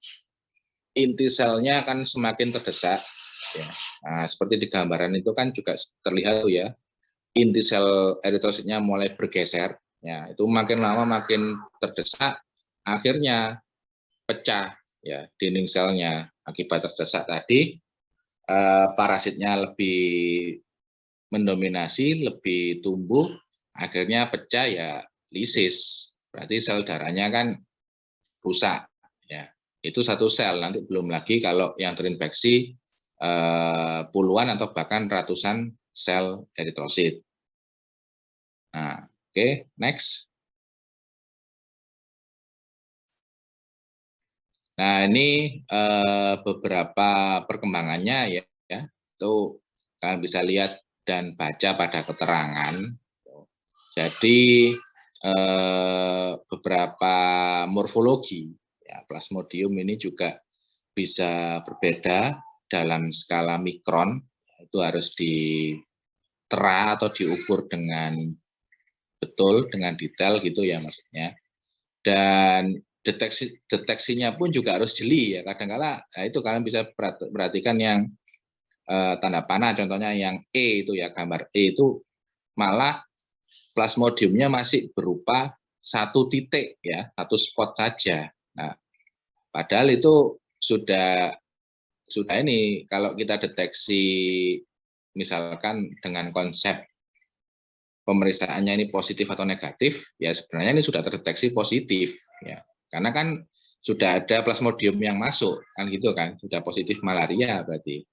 inti selnya akan semakin terdesak. Ya. Nah, seperti di gambaran itu kan juga terlihat ya, inti sel eritrositnya mulai bergeser. Ya, itu makin lama makin terdesak, akhirnya pecah ya dinding selnya akibat terdesak tadi. Parasitnya lebih mendominasi, lebih tumbuh, akhirnya pecah ya lisis. Berarti sel darahnya kan rusak. Ya, itu satu sel. Nanti belum lagi kalau yang terinfeksi puluhan atau bahkan ratusan sel eritrosit. Nah, oke, next. Nah, ini beberapa perkembangannya ya. Itu kalian bisa lihat dan baca pada keterangan. Jadi beberapa morfologi ya, Plasmodium ini juga bisa berbeda dalam skala mikron. Itu harus ditera atau diukur dengan betul, dengan detail gitu ya maksudnya. Dan deteksinya pun juga harus jeli ya. Kadang-kala nah itu kalian bisa perhatikan yang tanda panah, contohnya yang E itu ya, gambar E itu malah plasmodiumnya masih berupa satu titik ya, satu spot saja. Nah, padahal itu sudah ini kalau kita deteksi misalkan dengan konsep pemeriksaannya ini positif atau negatif, ya sebenarnya ini sudah terdeteksi positif ya. Karena kan sudah ada plasmodium yang masuk kan gitu kan, sudah positif malaria berarti.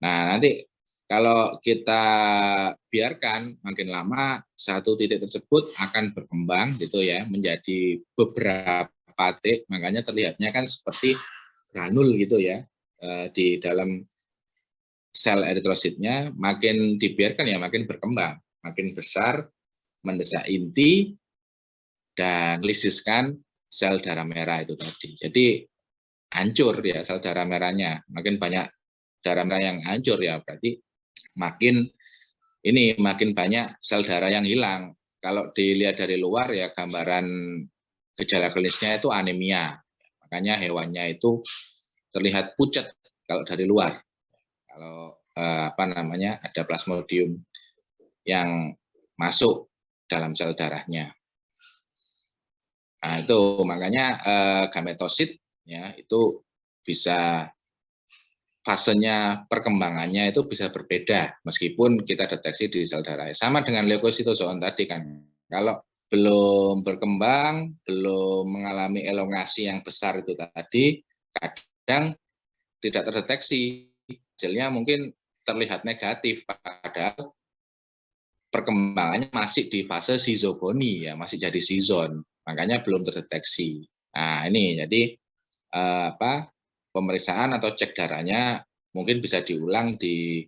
Nah, nanti kalau kita biarkan makin lama satu titik tersebut akan berkembang gitu ya menjadi beberapa titik, makanya terlihatnya kan seperti granul gitu ya di dalam sel eritrositnya. Makin dibiarkan ya makin berkembang, makin besar, mendesak inti dan lisiskan sel darah merah itu tadi. Jadi hancur ya sel darah merahnya, makin banyak darah merah yang hancur ya berarti makin banyak sel darah yang hilang. Kalau dilihat dari luar ya gambaran gejala klinisnya itu anemia. Makanya hewannya itu terlihat pucat kalau dari luar. Kalau apa namanya ada plasmodium yang masuk dalam sel darahnya. Nah, itu makanya gametosit ya itu bisa fasenya perkembangannya itu bisa berbeda meskipun kita deteksi di sel darah. Sama dengan leukositozoon tadi kan. Kalau belum berkembang, belum mengalami elongasi yang besar itu tadi, kadang tidak terdeteksi. Hasilnya mungkin terlihat negatif padahal perkembangannya masih di fase sizogoni ya, masih jadi sizon. Makanya belum terdeteksi. Nah, ini jadi pemeriksaan atau cek darahnya mungkin bisa diulang di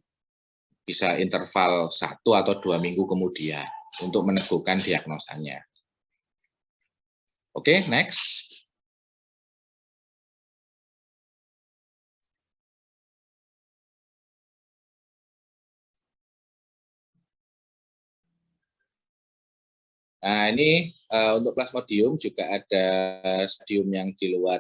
bisa interval 1 atau 2 minggu kemudian untuk meneguhkan diagnosanya. Oke, next. Nah, ini untuk plasmodium juga ada stadium yang di luar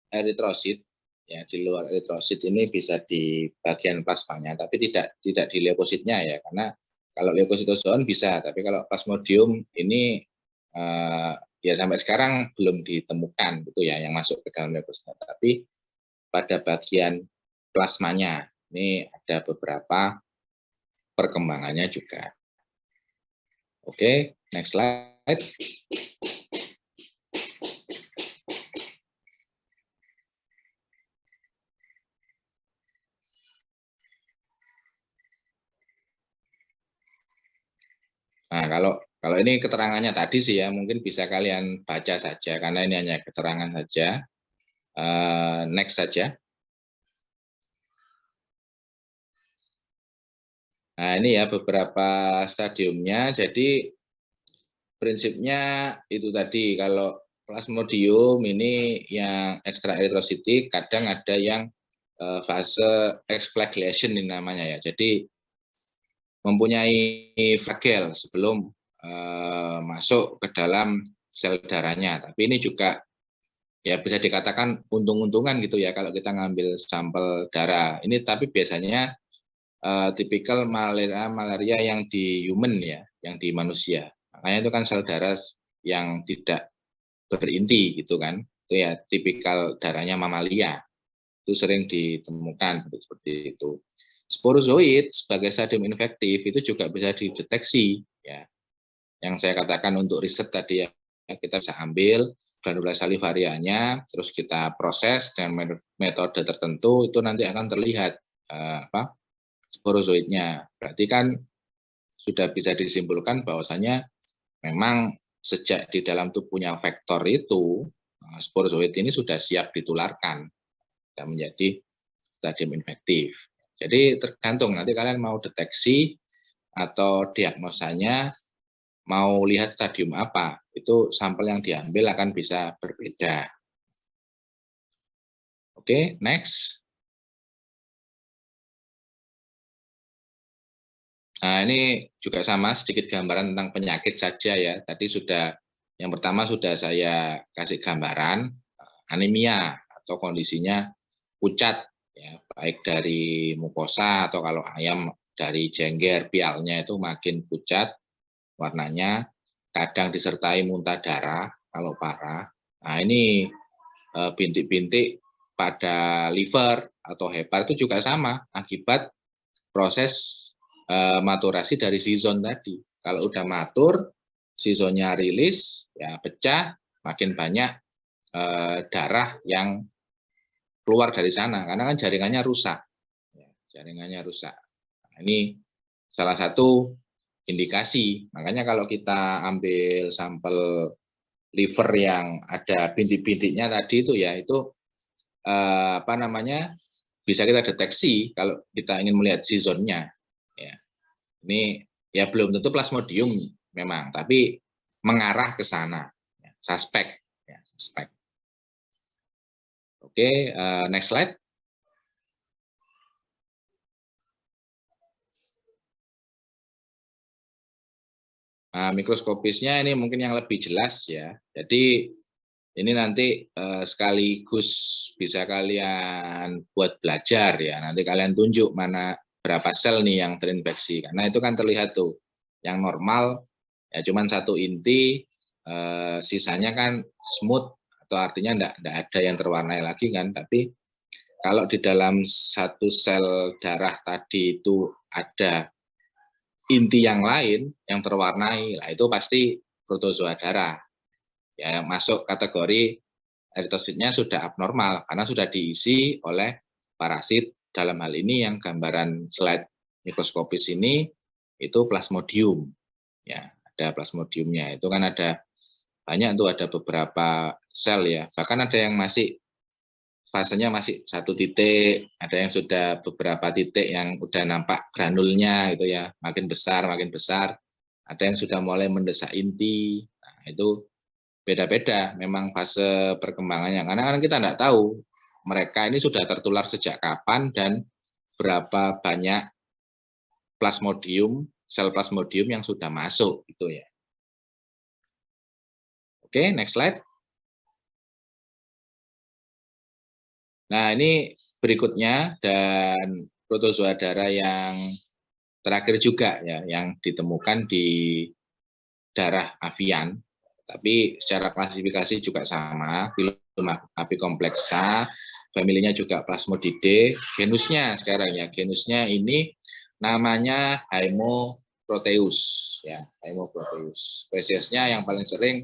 eritrosit. Ya, di luar eritrosit ini bisa di bagian plasmanya, tapi tidak di leukositnya ya, karena kalau leukositozoon bisa, tapi kalau plasmodium ini ya sampai sekarang belum ditemukan gitu ya yang masuk ke dalam leukosit. Tapi pada bagian plasmanya ini ada beberapa perkembangannya juga. Oke, next slide. Nah, kalau ini keterangannya tadi sih ya, mungkin bisa kalian baca saja karena ini hanya keterangan saja. Next saja. Nah, ini ya beberapa stadiumnya. Jadi prinsipnya itu tadi, kalau plasmodium ini yang extra erythrocytic, kadang ada yang fase exflagellation ini namanya ya. Jadi mempunyai flagel sebelum masuk ke dalam sel darahnya. Tapi ini juga ya bisa dikatakan untung-untungan gitu ya kalau kita ngambil sampel darah. Ini tapi biasanya tipikal malaria yang di human ya, yang di manusia. Makanya itu kan sel darah yang tidak berinti gitu kan. Itu ya tipikal darahnya mamalia. Itu sering ditemukan seperti itu. Sporozoid sebagai stadium infektif itu juga bisa dideteksi ya. Yang saya katakan untuk riset tadi ya, kita bisa ambil granula salivarianya, terus kita proses dengan metode tertentu, itu nanti akan terlihat sporozoidnya. Berarti kan sudah bisa disimpulkan bahwasanya memang sejak di dalam tubuhnya vektor itu, sporozoid ini sudah siap ditularkan dan menjadi stadium infektif. Jadi tergantung nanti kalian mau deteksi atau diagnosanya, mau lihat stadium apa, itu sampel yang diambil akan bisa berbeda. Oke, next. Nah, ini juga sama, sedikit gambaran tentang penyakit saja ya. Tadi sudah, yang pertama sudah saya kasih gambaran, anemia atau kondisinya pucat, ya, baik dari mukosa atau kalau ayam dari jengger, pialnya itu makin pucat warnanya, kadang disertai muntah darah kalau parah. Nah, ini bintik-bintik pada liver atau hepar itu juga sama, akibat proses maturasi dari sison tadi. Kalau udah matur, sisonnya rilis, ya pecah, makin banyak darah yang keluar dari sana, karena kan jaringannya rusak. Jaringannya rusak. Nah, ini salah satu indikasi. Makanya kalau kita ambil sampel liver yang ada bintik-bintiknya tadi itu ya, itu bisa kita deteksi kalau kita ingin melihat sisonnya. Ya. Ini ya belum tentu plasmodium memang, tapi mengarah ke sana. Ya, suspek. Ya, suspek. Oke, next slide. Nah, mikroskopisnya ini mungkin yang lebih jelas ya. Jadi ini nanti sekaligus bisa kalian buat belajar ya. Nanti kalian tunjuk mana berapa sel nih yang terinfeksi. Karena itu kan terlihat tuh, yang normal ya cuman satu inti, sisanya kan smooth, atau artinya enggak ada yang terwarnai lagi kan. Tapi kalau di dalam satu sel darah tadi itu ada inti yang lain yang terwarnai, lah itu pasti protozoa darah. Ya, yang masuk kategori eritrositnya sudah abnormal karena sudah diisi oleh parasit. Dalam hal ini yang gambaran slide mikroskopis ini itu plasmodium. Ya, ada plasmodiumnya. Itu kan ada banyak tuh, ada beberapa sel ya. Bahkan ada yang masih fasenya masih satu titik, ada yang sudah beberapa titik yang udah nampak granulnya gitu ya, makin besar, ada yang sudah mulai mendesak inti. Nah, itu beda-beda memang fase perkembangannya, karena kan kita nggak tahu mereka ini sudah tertular sejak kapan dan berapa banyak plasmodium, sel plasmodium yang sudah masuk gitu ya. Oke, next slide. Nah, ini berikutnya, dan protozoa darah yang terakhir juga ya, yang ditemukan di darah avian, tapi secara klasifikasi juga sama, Phylum Apicomplexa, familinya juga Plasmodidae, genusnya sekarang ya, genusnya ini namanya Haemoproteus ya, Haemoproteus. Spesiesnya yang paling sering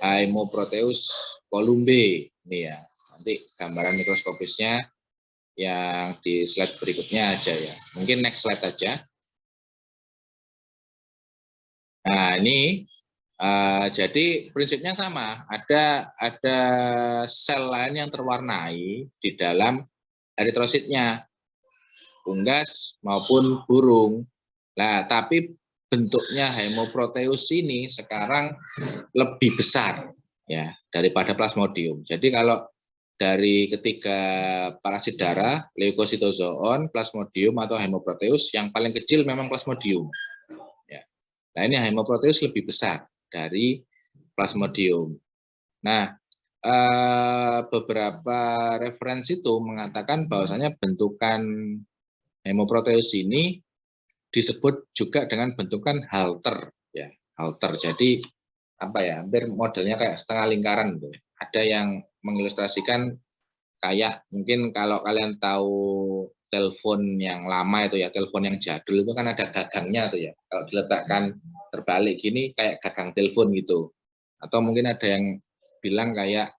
Haemoproteus columbae ini ya. Nanti gambaran mikroskopisnya yang di slide berikutnya aja ya. Mungkin next slide aja. Nah, ini jadi prinsipnya sama. Ada sel lain yang terwarnai di dalam eritrositnya, unggas maupun burung. Nah, tapi bentuknya hemoproteus ini sekarang lebih besar ya daripada plasmodium. Jadi kalau dari ketiga parasit darah, leukositozoon, plasmodium atau hemoproteus, yang paling kecil memang plasmodium. Ya. Nah, ini hemoproteus lebih besar dari plasmodium. Nah, beberapa referensi itu mengatakan bahwasanya bentukan hemoproteus ini disebut juga dengan bentukan halter, ya halter. Jadi apa ya, hampir modelnya kayak setengah lingkaran gitu. Ada yang mengilustrasikan kayak mungkin kalau kalian tahu telepon yang lama itu ya, telepon yang jadul itu kan ada gagangnya tuh ya. Kalau diletakkan terbalik gini kayak gagang telepon gitu. Atau mungkin ada yang bilang kayak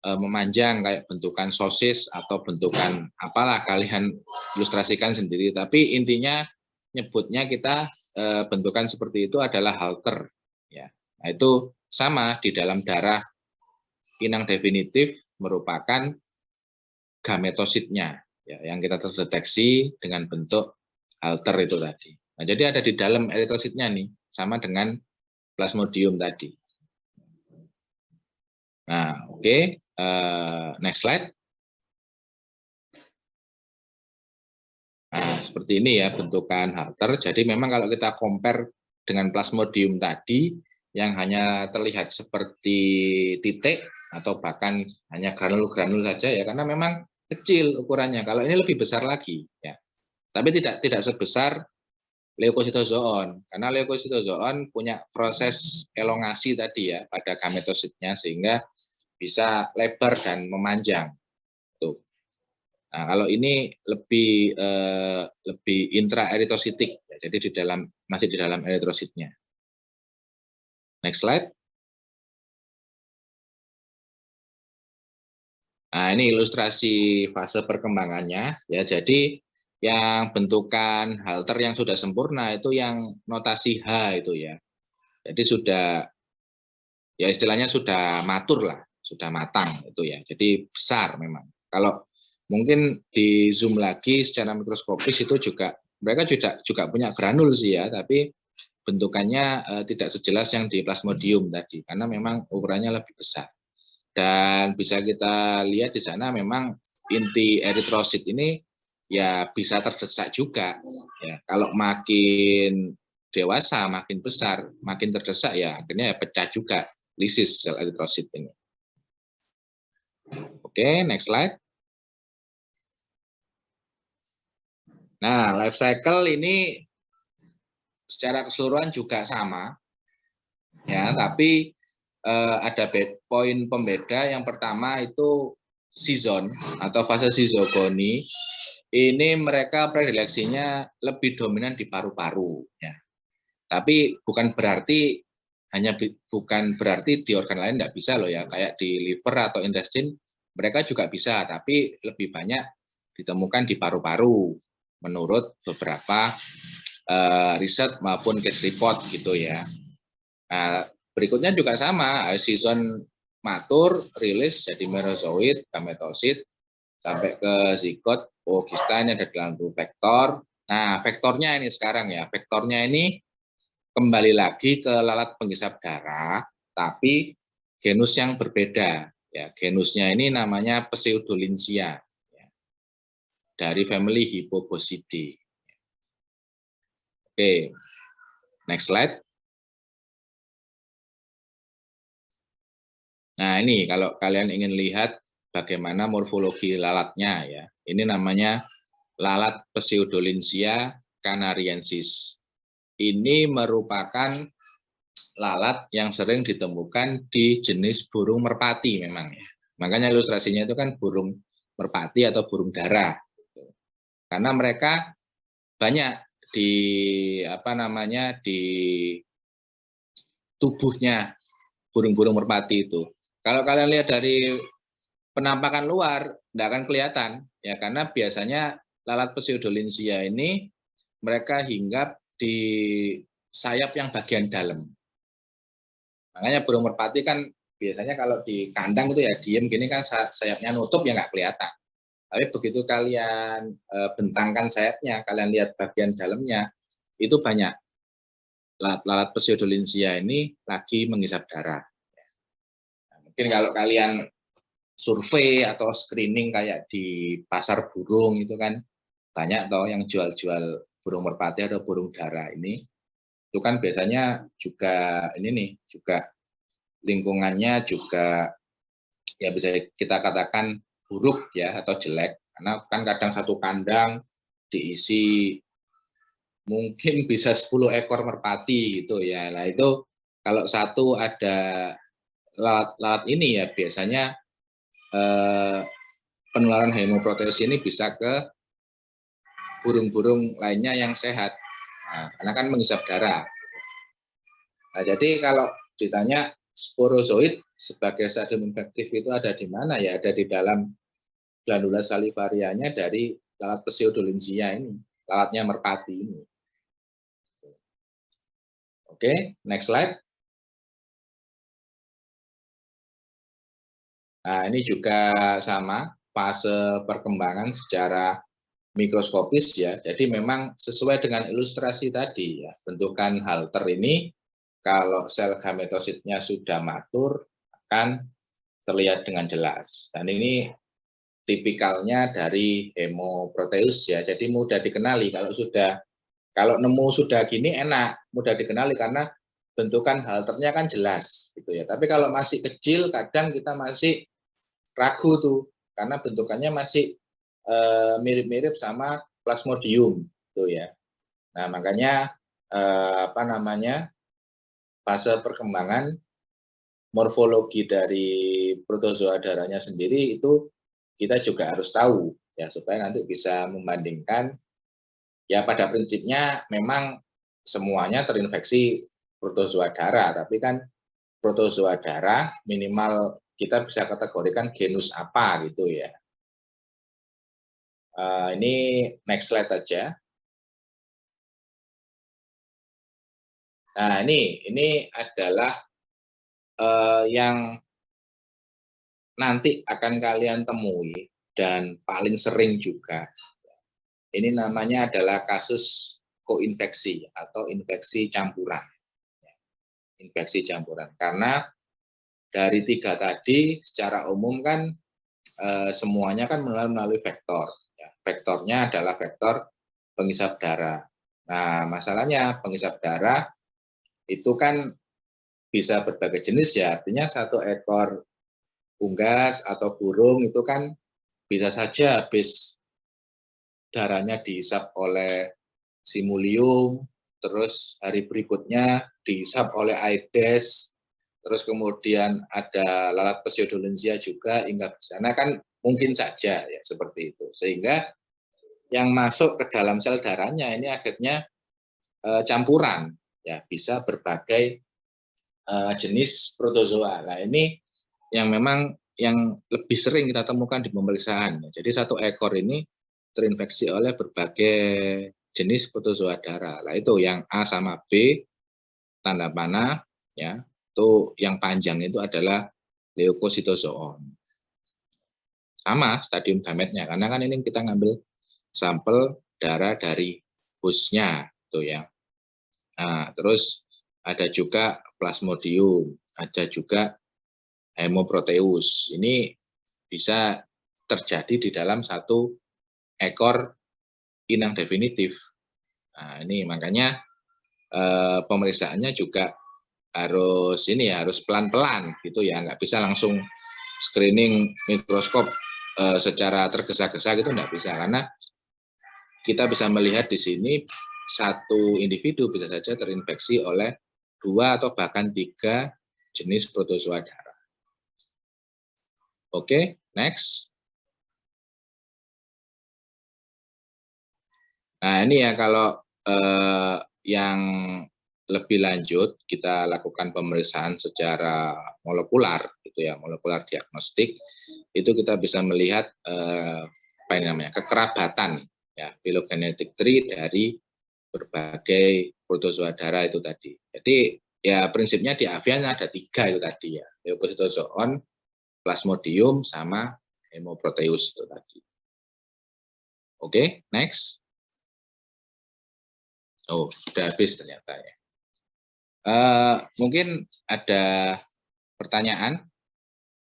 memanjang kayak bentukan sosis atau bentukan apalah, kalian ilustrasikan sendiri. Tapi intinya nyebutnya kita bentukan seperti itu adalah halter. Ya, nah itu sama di dalam darah inang definitif merupakan gametositnya ya, yang kita terdeteksi dengan bentuk halter itu tadi. Nah, jadi ada di dalam eritrositnya nih, sama dengan plasmodium tadi. Nah, oke. Next slide. Nah, seperti ini ya bentukan halter. Jadi memang kalau kita compare dengan plasmodium tadi, yang hanya terlihat seperti titik atau bahkan hanya granul-granul saja ya, karena memang kecil ukurannya. Kalau ini lebih besar lagi ya. Tapi tidak sebesar leukositozoon, karena leukositozoon punya proses elongasi tadi ya pada gametositnya sehingga bisa lebar dan memanjang. Tuh. Nah, kalau ini lebih intraeritrositik, ya, jadi masih di dalam eritrositnya. Next slide. Nah, ini ilustrasi fase perkembangannya ya. Jadi yang bentukan halter yang sudah sempurna itu yang notasi H itu ya. Jadi sudah ya istilahnya sudah matur lah, sudah matang itu ya. Jadi besar memang. Kalau mungkin di zoom lagi secara mikroskopis itu juga mereka juga punya granul sih ya, tapi bentukannya tidak sejelas yang di plasmodium tadi karena memang ukurannya lebih besar. Dan bisa kita lihat di sana memang inti eritrosit ini ya bisa terdesak juga ya. Kalau makin dewasa, makin besar, makin terdesak ya akhirnya ya pecah juga lisis sel eritrosit ini. Oke, next slide. Nah, life cycle ini secara keseluruhan juga sama ya, tapi ada poin pembeda. Yang pertama itu season atau fase sizogoni. Ini mereka predileksinya lebih dominan di paru-paru ya. Tapi bukan berarti di organ lain tidak bisa loh ya, kayak di liver atau intestine mereka juga bisa, tapi lebih banyak ditemukan di paru-paru menurut beberapa riset maupun case report gitu ya. Nah, berikutnya juga sama, season matur, rilis jadi merozoid, gametosit, sampai ke zigot, oogista ini ada dalam tubuh vektor. Nah, vektornya ini sekarang ya, vektornya ini kembali lagi ke lalat penghisap darah, tapi genus yang berbeda. Ya, genusnya ini namanya Pseudolinsia ya, dari family Hippobosidae. Oke, next slide. Nah, ini kalau kalian ingin lihat bagaimana morfologi lalatnya ya. Ini namanya lalat Pseudolinsia canariensis. Ini merupakan lalat yang sering ditemukan di jenis burung merpati memang ya. Makanya ilustrasinya itu kan burung merpati atau burung dara. Karena mereka banyak di di tubuhnya burung-burung merpati itu. Kalau kalian lihat dari penampakan luar tidak akan kelihatan ya, karena biasanya lalat Pseudolinsia ini mereka hinggap di sayap yang bagian dalam. Makanya burung merpati kan biasanya kalau di kandang itu ya diem gini kan sayapnya nutup ya nggak kelihatan. Tapi begitu kalian bentangkan sayapnya, kalian lihat bagian dalamnya, itu banyak lalat-lalat Pseudolinsia ini lagi menghisap darah. Nah, mungkin kalau kalian survei atau screening kayak di pasar burung itu kan banyak toh yang jual-jual burung merpati atau burung dara ini. Itu kan biasanya juga ini nih, juga lingkungannya juga ya bisa kita katakan buruk ya atau jelek, karena kan kadang satu kandang diisi mungkin bisa 10 ekor merpati gitu ya. Nah itu kalau satu ada lalat ini ya biasanya penularan hemoproteus ini bisa ke burung-burung lainnya yang sehat. Nah, karena kan menghisap darah. Nah, jadi kalau ditanya sporozoid sebagai stadium infektif itu ada di mana ya? Ada di dalam glandula salivarianya dari lalat Pseudolinsia ini, lalatnya merpati ini. Oke, next slide. Nah, ini juga sama fase perkembangan secara mikroskopis ya. Jadi memang sesuai dengan ilustrasi tadi ya, bentukan halter ini kalau sel gametositnya sudah matur akan terlihat dengan jelas. Dan ini tipikalnya dari hemoproteus ya. Jadi mudah dikenali kalau nemu sudah gini enak, mudah dikenali karena bentukan halternya kan jelas gitu ya. Tapi kalau masih kecil kadang kita masih ragu tuh karena bentukannya masih mirip-mirip sama plasmodium tuh ya. Nah, makanya fase perkembangan morfologi dari protozoa darahnya sendiri itu kita juga harus tahu ya supaya nanti bisa membandingkan ya pada prinsipnya memang semuanya terinfeksi protozoa darah, tapi kan protozoa darah minimal kita bisa kategorikan genus apa gitu ya. Ini next slide aja. Nah ini adalah yang nanti akan kalian temui dan paling sering juga. Ini namanya adalah kasus koinfeksi atau infeksi campuran. Infeksi campuran. Karena dari 3 tadi secara umum kan semuanya kan melalui vektor. Ya. Vektornya adalah vektor penghisap darah. Nah, masalahnya penghisap darah itu kan bisa berbagai jenis ya. Artinya satu ekor unggas atau burung itu kan bisa saja habis darahnya dihisap oleh simulium, terus hari berikutnya dihisap oleh Aedes, terus kemudian ada lalat Pseudolinsia juga hingga ke sana kan mungkin saja ya seperti itu. Sehingga yang masuk ke dalam sel darahnya ini akhirnya campuran ya, bisa berbagai jenis protozoa. Nah, ini yang memang yang lebih sering kita temukan di pemeriksaan. Jadi satu ekor ini terinfeksi oleh berbagai jenis protozoa darah. Nah, itu yang A sama B tanda panah ya. Itu yang panjang itu adalah leukositozoon. Sama stadium gametnya karena kan ini kita ngambil sampel darah dari hostnya tuh ya. Nah, terus ada juga plasmodium, ada juga hemoproteus. Ini bisa terjadi di dalam satu ekor inang definitif. Nah, ini makanya pemeriksaannya juga harus ini ya, harus pelan-pelan gitu ya, nggak bisa langsung screening mikroskop secara tergesa-gesa gitu, nggak bisa karena kita bisa melihat di sini satu individu bisa saja terinfeksi oleh 2 atau bahkan 3 jenis protozoa darah. Oke, next. Nah, ini ya kalau yang lebih lanjut kita lakukan pemeriksaan secara molekular gitu ya, molekular diagnostik, itu kita bisa melihat apa ini namanya, kekerabatan ya, phylogenetic tree dari berbagai protozoa darah itu tadi. Jadi ya prinsipnya di avian ada 3 itu tadi ya, Leukocytozoon, Plasmodium, sama Hemoproteus itu tadi. Oke, next. Oh, sudah habis ternyata ya. Mungkin ada pertanyaan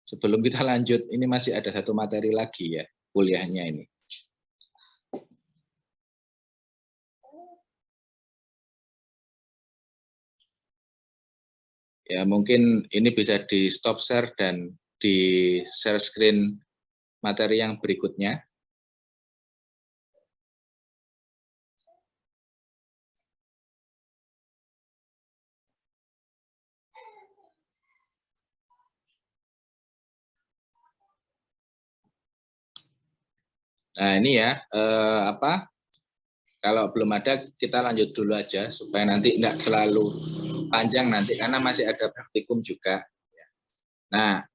sebelum kita lanjut. Ini masih ada satu materi lagi ya, kuliahnya ini. Ya, mungkin ini bisa di stop share dan di share screen materi yang berikutnya. Nah, ini ya, kalau belum ada kita lanjut dulu aja supaya nanti tidak terlalu panjang nanti karena masih ada praktikum juga. Nah,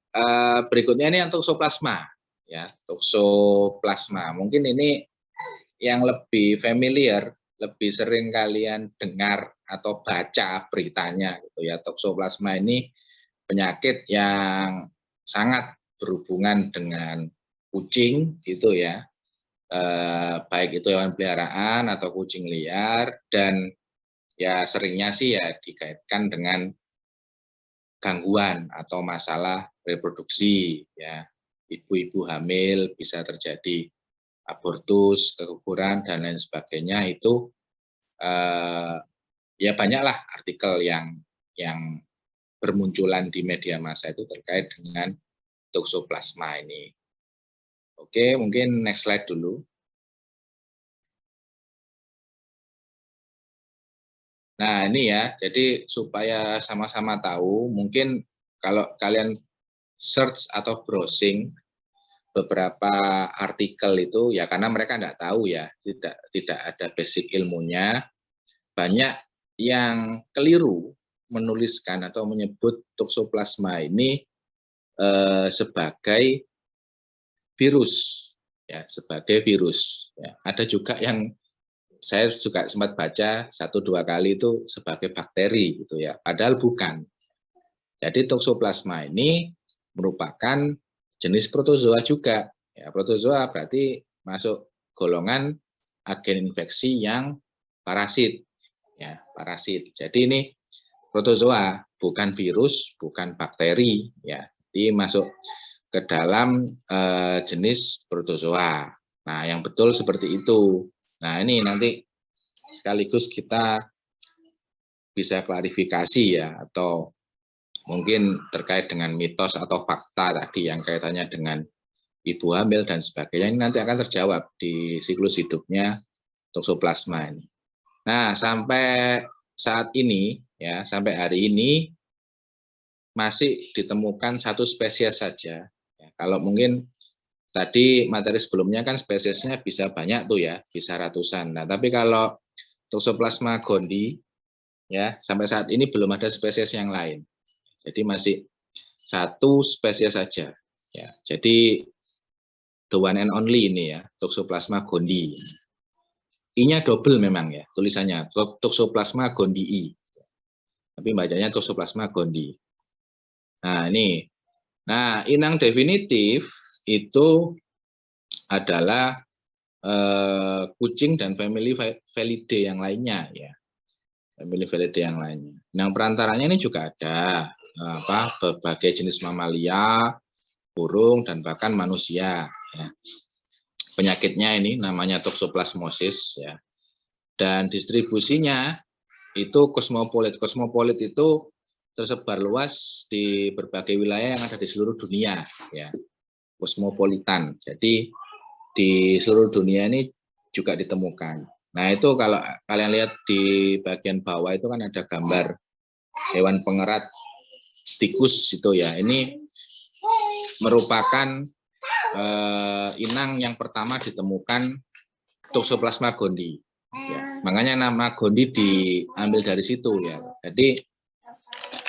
berikutnya ini untuk toxoplasma ya, toxoplasma. Mungkin ini yang lebih familiar, lebih sering kalian dengar atau baca beritanya gitu ya. Toxoplasma ini penyakit yang sangat berhubungan dengan kucing gitu ya. Baik itu hewan peliharaan atau kucing liar, dan ya seringnya sih ya dikaitkan dengan gangguan atau masalah reproduksi ya. Ibu-ibu hamil bisa terjadi abortus, keguguran dan lain sebagainya. Itu ya banyaklah artikel yang bermunculan di media massa itu terkait dengan toxoplasma ini. Oke, mungkin next slide dulu. Nah, ini ya, jadi supaya sama-sama tahu, mungkin kalau kalian search atau browsing beberapa artikel itu, ya karena mereka tidak tahu ya, tidak ada basic ilmunya, banyak yang keliru menuliskan atau menyebut toxoplasma ini sebagai virus, ya, sebagai virus. Ya. Ada juga yang saya juga sempat baca 1-2 kali itu sebagai bakteri gitu ya, padahal bukan. Jadi toxoplasma ini merupakan jenis protozoa juga. Ya, protozoa berarti masuk golongan agen infeksi yang parasit. Ya, parasit. Jadi ini protozoa, bukan virus, bukan bakteri. Ya, jadi masuk ke dalam jenis protozoa. Nah, yang betul seperti itu. Nah, ini nanti sekaligus kita bisa klarifikasi ya, atau mungkin terkait dengan mitos atau fakta tadi yang kaitannya dengan ibu hamil dan sebagainya, ini nanti akan terjawab di siklus hidupnya toxoplasma ini. Nah, sampai saat ini ya, sampai hari ini masih ditemukan 1 spesies saja. Ya, kalau mungkin tadi materi sebelumnya kan spesiesnya bisa banyak tuh ya, bisa ratusan. Nah, tapi kalau Toxoplasma gondii ya sampai saat ini belum ada spesies yang lain. Jadi masih 1 spesies saja. Ya, jadi the one and only ini ya, Toxoplasma gondii. I-nya double memang ya tulisannya, Toxoplasma gondii. Tapi bacanya Toxoplasma gondii. Nah, ini. Nah, inang definitif itu adalah kucing dan family Felidae yang lainnya ya. Family Felidae yang lainnya. Nah, perantaranya ini juga ada berbagai jenis mamalia, burung dan bahkan manusia ya. Penyakitnya ini namanya toxoplasmosis ya. Dan distribusinya itu kosmopolit. Kosmopolit itu tersebar luas di berbagai wilayah yang ada di seluruh dunia ya. Kosmopolitan. Jadi di seluruh dunia ini juga ditemukan. Nah, itu kalau kalian lihat di bagian bawah itu kan ada gambar hewan pengerat tikus itu ya. Ini merupakan inang yang pertama ditemukan Toxoplasma gondii. Ya, makanya nama gondii diambil dari situ ya. Jadi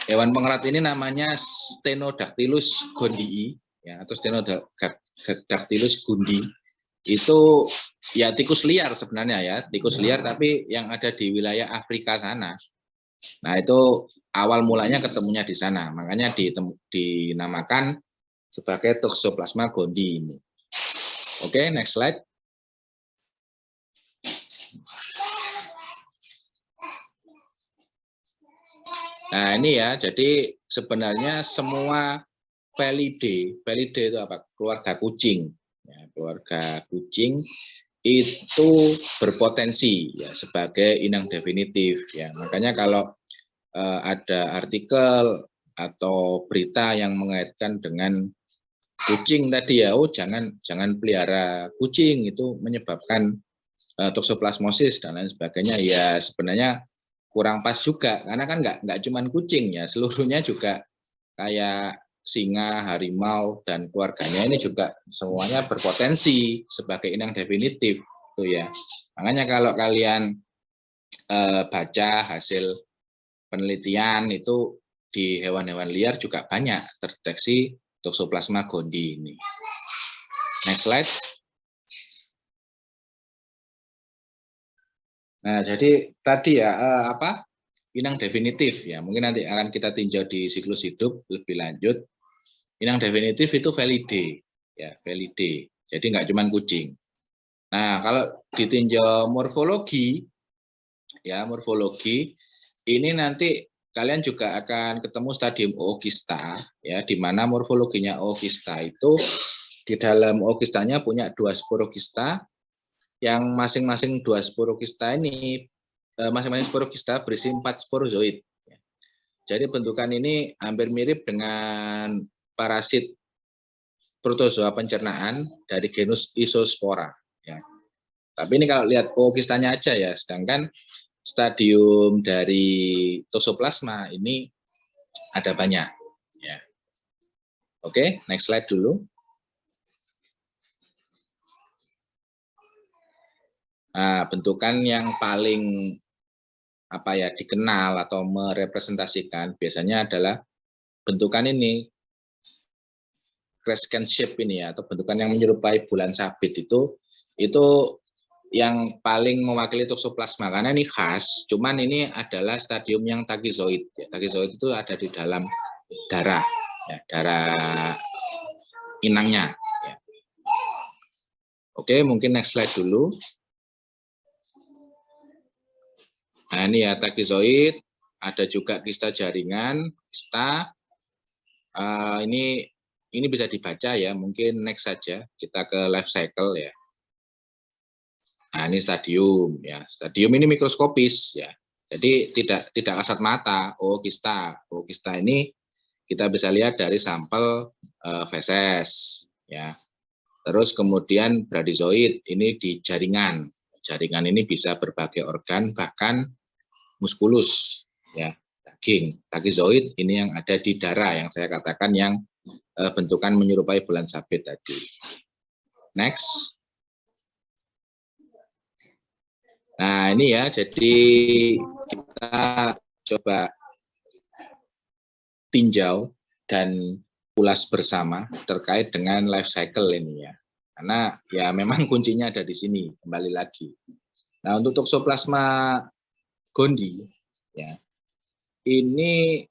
hewan pengerat ini namanya Stenodactylus gondii ya, atau Stenodactylus gundi. itu ya tikus liar sebenarnya ya, tikus liar tapi yang ada di wilayah Afrika sana. Nah itu awal mulanya ketemunya di sana, makanya dinamakan sebagai Toxoplasma gondii ini. Oke, next slide. Nah ini ya, jadi sebenarnya semua Felidae itu apa? Keluarga kucing. Ya, keluarga kucing itu berpotensi ya sebagai inang definitif ya. Makanya kalau ada artikel atau berita yang mengaitkan dengan kucing tadi ya, oh jangan pelihara kucing, itu menyebabkan toksoplasmosis dan lain sebagainya. Ya sebenarnya kurang pas juga karena kan nggak cuman kucing ya, seluruhnya juga kayak singa, harimau dan keluarganya ini juga semuanya berpotensi sebagai inang definitif tuh ya. Makanya kalau kalian baca hasil penelitian itu di hewan-hewan liar juga banyak terdeteksi Toxoplasma gondii ini. Next slide. Nah, jadi tadi ya inang definitif ya. Mungkin nanti akan kita tinjau di siklus hidup lebih lanjut. Inang definitif itu Felidae ya, Felidae. Jadi nggak cuma kucing. Nah, kalau ditinjau morfologi ya, morfologi ini nanti kalian juga akan ketemu stadium Ookista ya, di mana morfologinya Ookista itu di dalam Ookistanya punya 2 sporokista yang masing-masing 2 sporokista ini masing-masing sporokista berisi 4 sporozoid. Jadi bentukan ini hampir mirip dengan parasit protozoa pencernaan dari genus Isospora ya. Tapi ini kalau lihat Ookistanya aja ya, sedangkan stadium dari Toxoplasma ini ada banyak ya. Oke, next slide dulu. Nah, bentukan yang paling dikenal atau merepresentasikan biasanya adalah bentukan ini, crescent shape ini ya, atau bentukan yang menyerupai bulan sabit itu yang paling mewakili Toxoplasma karena ini khas, cuman ini adalah stadium yang takizoid. Ya, takizoid itu ada di dalam darah, ya, darah inangnya. Ya. Oke, mungkin next slide dulu. Nah ini ya takizoid, ada juga kista jaringan, kista. Ini bisa dibaca ya, mungkin next saja kita ke life cycle ya. Nah ini stadium ya, stadium ini mikroskopis ya, jadi tidak kasat mata. Kista ini kita bisa lihat dari sampel feses ya. Terus kemudian bradyzoid ini di jaringan, jaringan ini bisa berbagai organ bahkan muskulus ya, daging. Takizoid ini yang ada di darah yang saya katakan yang bentukan menyerupai bulan sabit tadi. Next. Nah ini ya, jadi kita coba tinjau dan ulas bersama terkait dengan life cycle ini ya. Karena ya memang kuncinya ada di sini, kembali lagi. Nah untuk Toxoplasma gondii ya, ini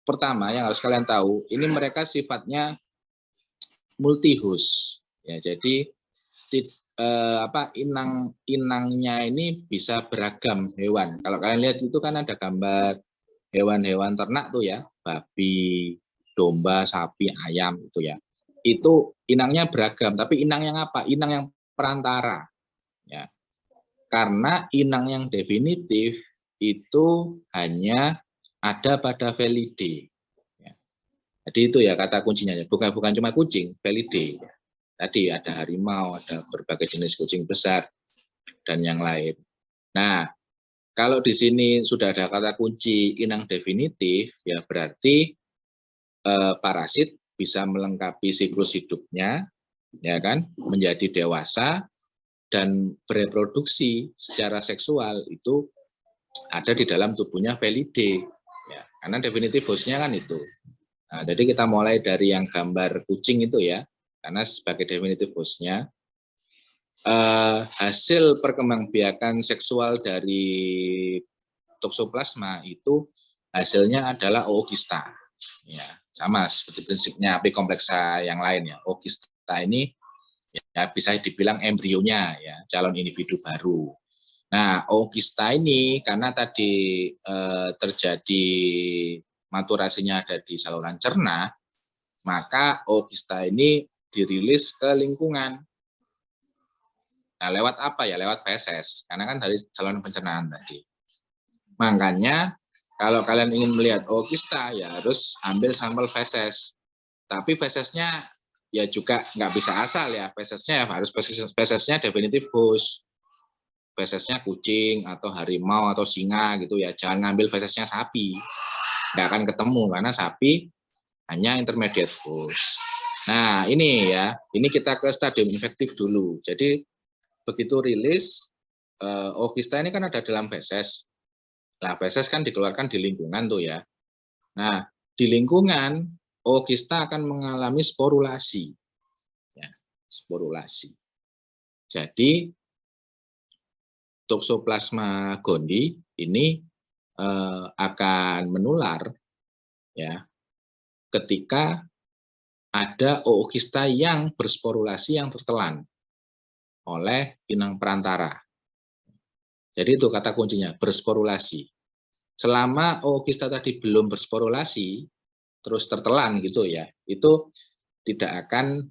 pertama yang harus kalian tahu, ini mereka sifatnya multi host ya, jadi inangnya ini bisa beragam hewan. Kalau kalian lihat itu kan ada gambar hewan-hewan ternak tuh ya, babi, domba, sapi, ayam itu ya. Itu inangnya beragam, tapi inang yang apa? Inang yang perantara ya. Karena inang yang definitif itu hanya ada pada Felidae. Ya. Jadi itu ya kata kuncinya, bukan cuma kucing, Felidae. Tadi ada harimau, ada berbagai jenis kucing besar dan yang lain. Nah, kalau di sini sudah ada kata kunci inang definitif, ya berarti parasit bisa melengkapi siklus hidupnya, ya kan, menjadi dewasa dan bereproduksi secara seksual itu ada di dalam tubuhnya Felidae, ya, karena definitif hostnya kan itu. Nah, jadi kita mulai dari yang gambar kucing itu ya, karena sebagai definitif hostnya. hasil perkembangbiakan seksual dari toksoplasma itu hasilnya adalah ookista. Ya, sama seperti prinsipnya P kompleksa yang lain ya. Ookista ini ya bisa dibilang embrionya ya, calon individu baru. Nah, ookista ini karena tadi terjadi maturasinya ada di saluran cerna, maka ookista ini dirilis ke lingkungan. Nah, lewat apa ya? Lewat feses, karena kan dari saluran pencernaan tadi. Makanya kalau kalian ingin melihat ookista ya harus ambil sampel feses. Tapi fesesnya ya juga nggak bisa asal ya. Fesesnya harus fesesnya definitif host. Fesesnya kucing atau harimau atau singa gitu ya. Jangan ngambil fesesnya sapi. Nggak akan ketemu karena sapi hanya intermediate host. Nah, ini ya. Ini kita ke stadium infektif dulu. Jadi begitu rilis ookista ini kan ada dalam feses. Nah, feses kan dikeluarkan di lingkungan tuh ya. Nah, di lingkungan ookista akan mengalami sporulasi. Ya, sporulasi. Jadi Toxoplasma gondii ini akan menular ya ketika ada ookista yang bersporulasi yang tertelan oleh inang perantara. Jadi itu kata kuncinya, bersporulasi. Selama ookista tadi belum bersporulasi, terus tertelan gitu ya, itu tidak akan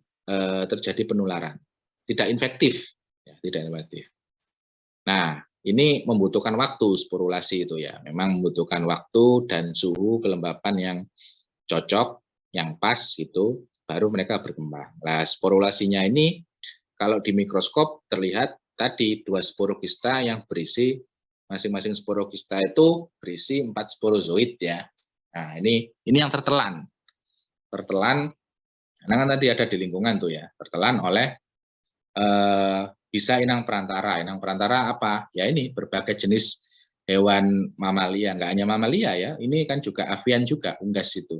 terjadi penularan, tidak infektif, ya, tidak infektif. Nah, ini membutuhkan waktu sporulasi itu ya, memang membutuhkan waktu dan suhu kelembapan yang cocok, yang pas gitu, baru mereka berkembang. Nah, sporulasinya ini kalau di mikroskop terlihat tadi 2 sporokista yang berisi masing-masing sporokista itu berisi 4 sporozoid ya. Nah, ini yang tertelan. Tertelan karena kan tadi ada di lingkungan tuh ya, tertelan oleh bisa inang perantara. Inang perantara apa? Ya ini berbagai jenis hewan mamalia, nggak hanya mamalia ya, ini kan juga avian juga, unggas itu.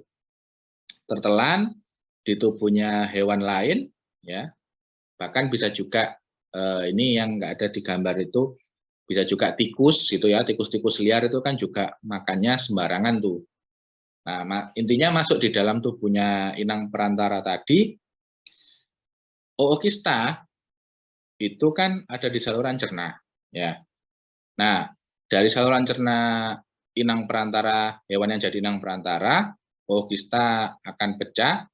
Tertelan di tubuhnya hewan lain ya. Bahkan bisa juga ini yang nggak ada di gambar itu bisa juga tikus gitu ya, tikus-tikus liar itu kan juga makannya sembarangan tuh. Nah, intinya masuk di dalam tubuhnya inang perantara tadi, ookista itu kan ada di saluran cerna ya. Nah, dari saluran cerna inang perantara, hewan yang jadi inang perantara, ookista akan pecah,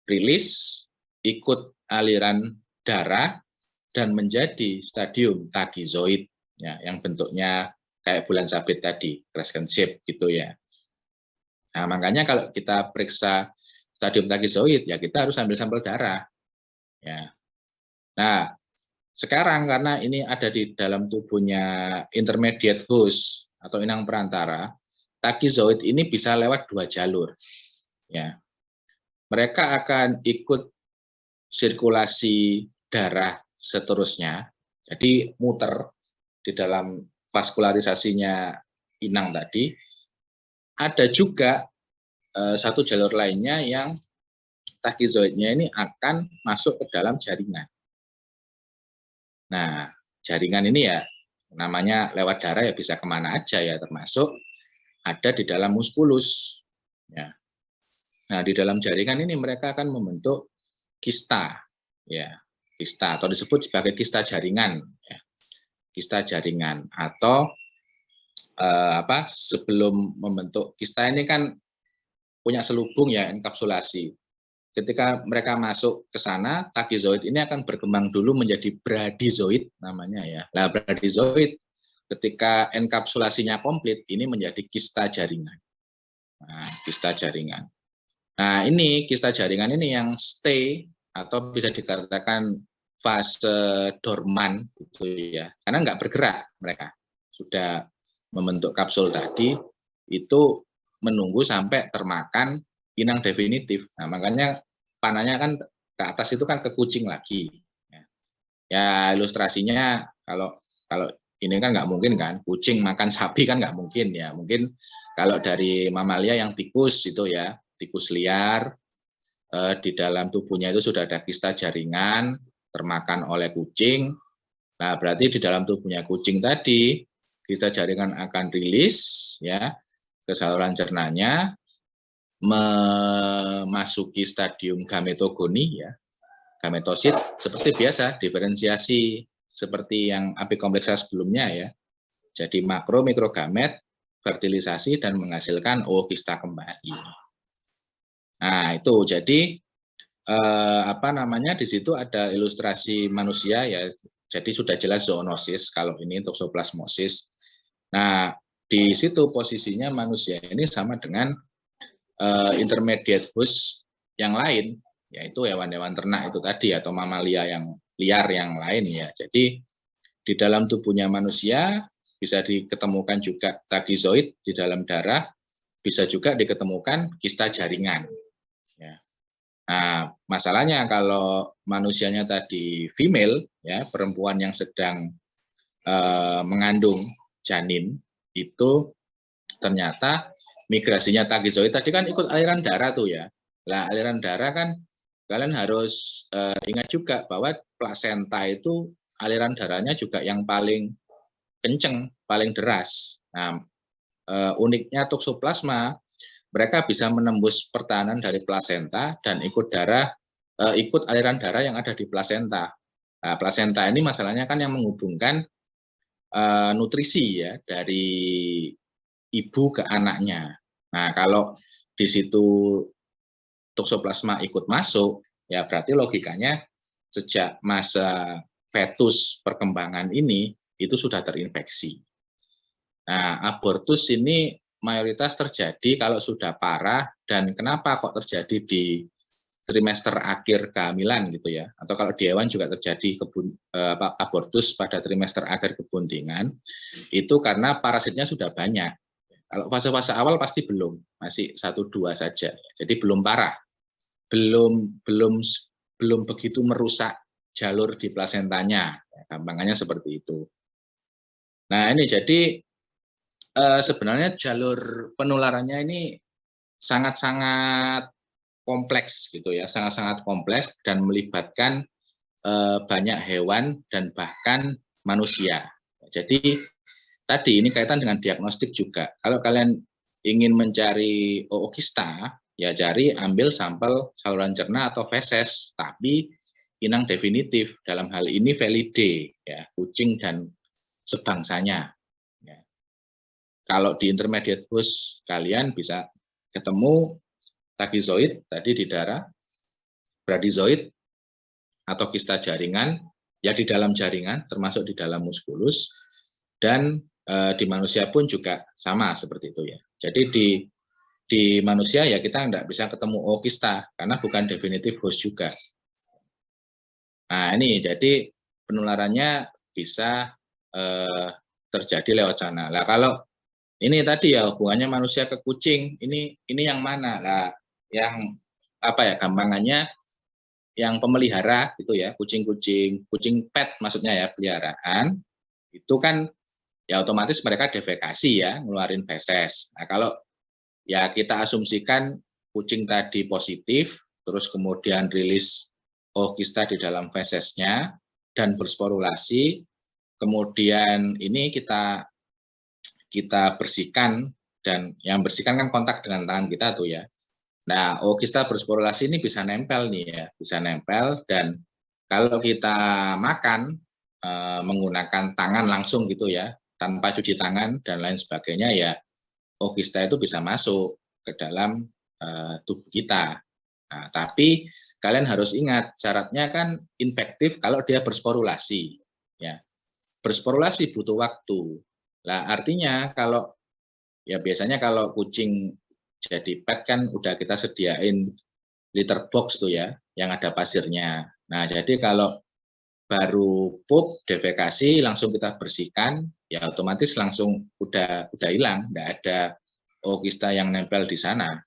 rilis, ikut aliran darah dan menjadi stadium tagizoid ya, yang bentuknya kayak bulan sabit tadi, crescent shape gitu ya. Nah, makanya kalau kita periksa stadium tagizoid ya kita harus ambil sampel darah. Ya. Nah, sekarang karena ini ada di dalam tubuhnya intermediate host atau inang perantara, tagizoid ini bisa lewat 2 jalur. Ya. Mereka akan ikut sirkulasi darah seterusnya, jadi muter di dalam vaskularisasinya inang tadi. Ada juga satu jalur lainnya yang tagizoidnya ini akan masuk ke dalam jaringan. Nah, jaringan ini ya namanya lewat darah ya bisa kemana aja ya, termasuk ada di dalam muskulus. Ya. Nah, di dalam jaringan ini mereka akan membentuk kista, ya, kista atau disebut sebagai kista jaringan, ya. Kista jaringan atau sebelum membentuk kista ini kan punya selubung ya, enkapsulasi. Ketika mereka masuk ke sana, tagizoid ini akan berkembang dulu menjadi bradizoid namanya ya. Nah, bradizoid ketika enkapsulasinya komplit ini menjadi kista jaringan. Nah, kista jaringan. Nah, ini kista jaringan ini yang stay atau bisa dikatakan fase dorman gitu ya. Karena nggak bergerak mereka. Sudah membentuk kapsul tadi itu menunggu sampai termakan inang definitif. Nah, makanya panahnya kan ke atas itu kan ke kucing lagi. Ya ilustrasinya kalau ini kan nggak mungkin kan, kucing makan sapi kan nggak mungkin ya. Mungkin kalau dari mamalia yang tikus itu ya, tikus liar di dalam tubuhnya itu sudah ada kista jaringan termakan oleh kucing. Nah, berarti di dalam tubuhnya kucing tadi, kista jaringan akan rilis ya ke saluran cernanya, memasuki stadium gametogoni ya, gametosit seperti biasa, diferensiasi seperti yang apikompleksa sebelumnya ya. Jadi makro mikrogamet, fertilisasi dan menghasilkan ookista kembali. Nah, itu jadi di situ ada ilustrasi manusia ya. Jadi sudah jelas zoonosis kalau ini toxoplasmosis. Nah, di situ posisinya manusia ini sama dengan intermediate host yang lain, yaitu hewan-hewan ternak itu tadi atau mamalia yang liar yang lain ya. Jadi di dalam tubuhnya manusia bisa diketemukan juga tagizoid di dalam darah, bisa juga diketemukan kista jaringan. Ya. Nah, masalahnya kalau manusianya tadi female, ya perempuan yang sedang mengandung janin, itu ternyata migrasinya tagizoid tadi kan ikut aliran darah tuh ya. Nah, aliran darah kan kalian harus ingat juga bahwa plasenta itu aliran darahnya juga yang paling kenceng, paling deras. Nah, uniknya toksoplasma, mereka bisa menembus pertahanan dari plasenta dan ikut aliran darah yang ada di plasenta. Nah, plasenta ini masalahnya kan yang menghubungkan nutrisi ya dari ibu ke anaknya. Nah, kalau di situ toksoplasma ikut masuk, ya berarti logikanya sejak masa fetus perkembangan ini itu sudah terinfeksi. Nah, abortus ini mayoritas terjadi kalau sudah parah, dan kenapa kok terjadi di trimester akhir kehamilan gitu ya, atau kalau di hewan juga terjadi abortus pada trimester akhir kebuntingan, itu karena parasitnya sudah banyak. Kalau fase-fase awal pasti belum, masih 1-2 saja, jadi belum parah, belum begitu merusak jalur di plasentanya, gampangannya seperti itu. Nah ini jadi sebenarnya jalur penularannya ini sangat-sangat kompleks gitu ya, sangat-sangat kompleks dan melibatkan banyak hewan dan bahkan manusia. Jadi tadi ini kaitan dengan diagnostik juga. Kalau kalian ingin mencari ookista, ya cari ambil sampel saluran cerna atau feses, tapi inang definitif dalam hal ini Felidae, ya kucing dan sebangsanya. Ya. Kalau di intermediate host kalian bisa ketemu tagizoid tadi di darah, bradyzoid atau kista jaringan ya di dalam jaringan termasuk di dalam muskulus, dan di manusia pun juga sama seperti itu ya. Jadi di manusia ya kita nggak bisa ketemu ookista karena bukan definitif host juga. Nah ini jadi penularannya bisa terjadi lewat sana. Lah kalau ini tadi ya hubungannya manusia ke kucing, ini yang mana? Lah yang gampangannya yang pemelihara gitu ya, kucing pet maksudnya ya, peliharaan, itu kan ya otomatis mereka defekasi ya, ngeluarin feses. Nah kalau ya kita asumsikan kucing tadi positif, terus kemudian rilis ookista di dalam fesesnya dan bersporulasi, kemudian ini kita bersihkan, dan yang bersihkan kan kontak dengan tangan kita tuh ya. Nah, ookista bersporulasi ini bisa nempel nih ya, bisa nempel, dan kalau kita makan menggunakan tangan langsung gitu ya, tanpa cuci tangan dan lain sebagainya ya, ookista itu bisa masuk ke dalam tubuh kita. Nah, tapi kalian harus ingat syaratnya kan infektif kalau dia bersporulasi ya. Bersporulasi butuh waktu. Nah, artinya kalau ya biasanya kalau kucing jadi pet kan udah kita sediain litter box tuh ya, yang ada pasirnya. Nah, jadi kalau baru pup, defekasi, langsung kita bersihkan, ya otomatis langsung udah hilang, nggak ada ookista yang nempel di sana.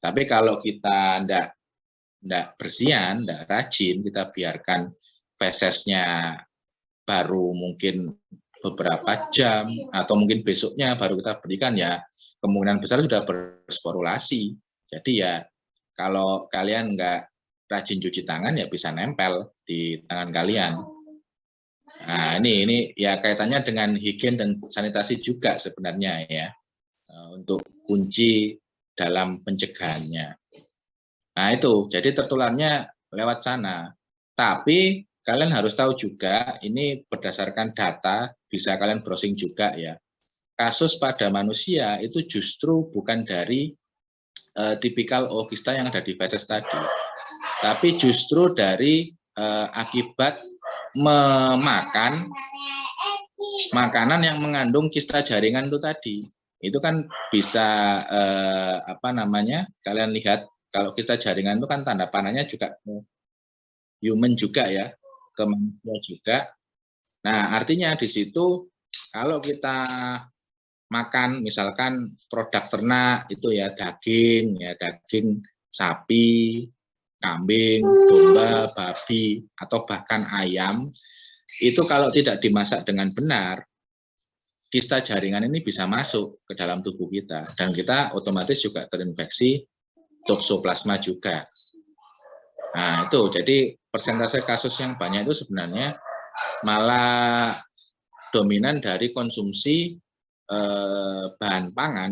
Tapi kalau kita nggak bersihan, nggak rajin, kita biarkan fesesnya baru mungkin beberapa jam, atau mungkin besoknya baru kita berikan, ya kemungkinan besar sudah bersporulasi. Jadi ya kalau kalian nggak rajin cuci tangan ya bisa nempel di tangan kalian. ini ya kaitannya dengan higien dan sanitasi juga sebenarnya ya, untuk kunci dalam pencegahannya. Nah itu, jadi tertularnya lewat sana. Tapi kalian harus tahu juga, ini berdasarkan data, bisa kalian browsing juga ya. Kasus pada manusia itu justru bukan dari tipikal ookista yang ada di feses tadi, tapi justru dari akibat memakan makanan yang mengandung kista jaringan itu tadi. Itu kan bisa kalian lihat kalau kista jaringan itu kan tanda panahnya juga human juga ya, ke manusia juga. Nah, artinya di situ kalau kita makan misalkan produk ternak itu ya daging sapi, kambing, domba, babi, atau bahkan ayam, itu kalau tidak dimasak dengan benar, kista jaringan ini bisa masuk ke dalam tubuh kita, dan kita otomatis juga terinfeksi toksoplasma juga. Nah itu, jadi persentase kasus yang banyak itu sebenarnya malah dominan dari konsumsi bahan pangan.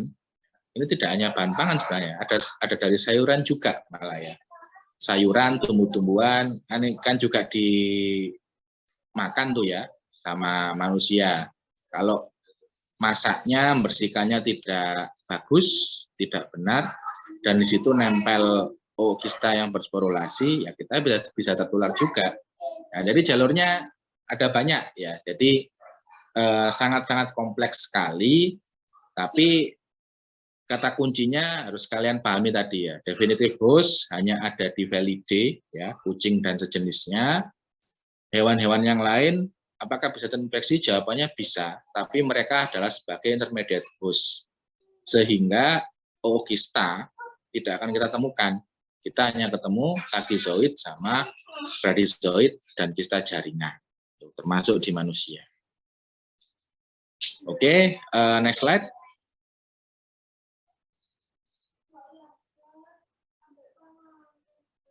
Ini tidak hanya bahan pangan sebenarnya, ada dari sayuran juga malah ya. Sayuran, tumbuh-tumbuhan, kan juga dimakan tuh ya sama manusia. Kalau masaknya, membersihkannya tidak bagus, tidak benar, dan di situ nempel ookista yang bersporulasi, ya kita bisa tertular juga. Nah, jadi jalurnya ada banyak ya. Jadi sangat-sangat kompleks sekali, tapi kata kuncinya harus kalian pahami tadi ya. Definitive host hanya ada di Felidae ya, kucing dan sejenisnya. Hewan-hewan yang lain apakah bisa terinfeksi? Jawabannya bisa, tapi mereka adalah sebagai intermediate host. Sehingga ookista tidak akan kita temukan. Kita hanya ketemu takizoid sama bradyzoid dan kista jaringan, termasuk di manusia. Oke, next slide.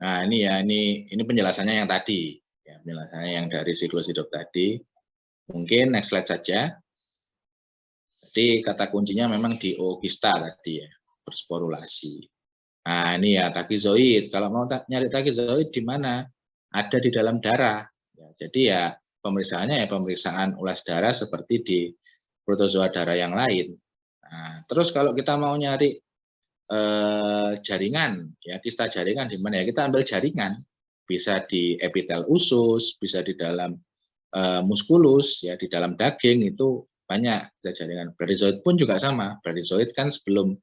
Nah, ini ya, ini penjelasannya yang tadi, ya, penjelasannya yang dari siklus hidup tadi. Mungkin next slide saja. Jadi kata kuncinya memang di ookista tadi ya, bersporulasi. Nah, ini ya takizoid. Kalau mau nyari takizoid di mana? Ada di dalam darah. Ya, jadi ya pemeriksaannya ya pemeriksaan ulas darah seperti di protozoa darah yang lain. Nah, terus kalau kita mau nyari jaringan, ya kista jaringan di mana ya, kita ambil jaringan, bisa di epitel usus, bisa di dalam muskulus, ya di dalam daging itu banyak kista jaringan. Bradyzoid pun juga sama. Bradyzoid kan sebelum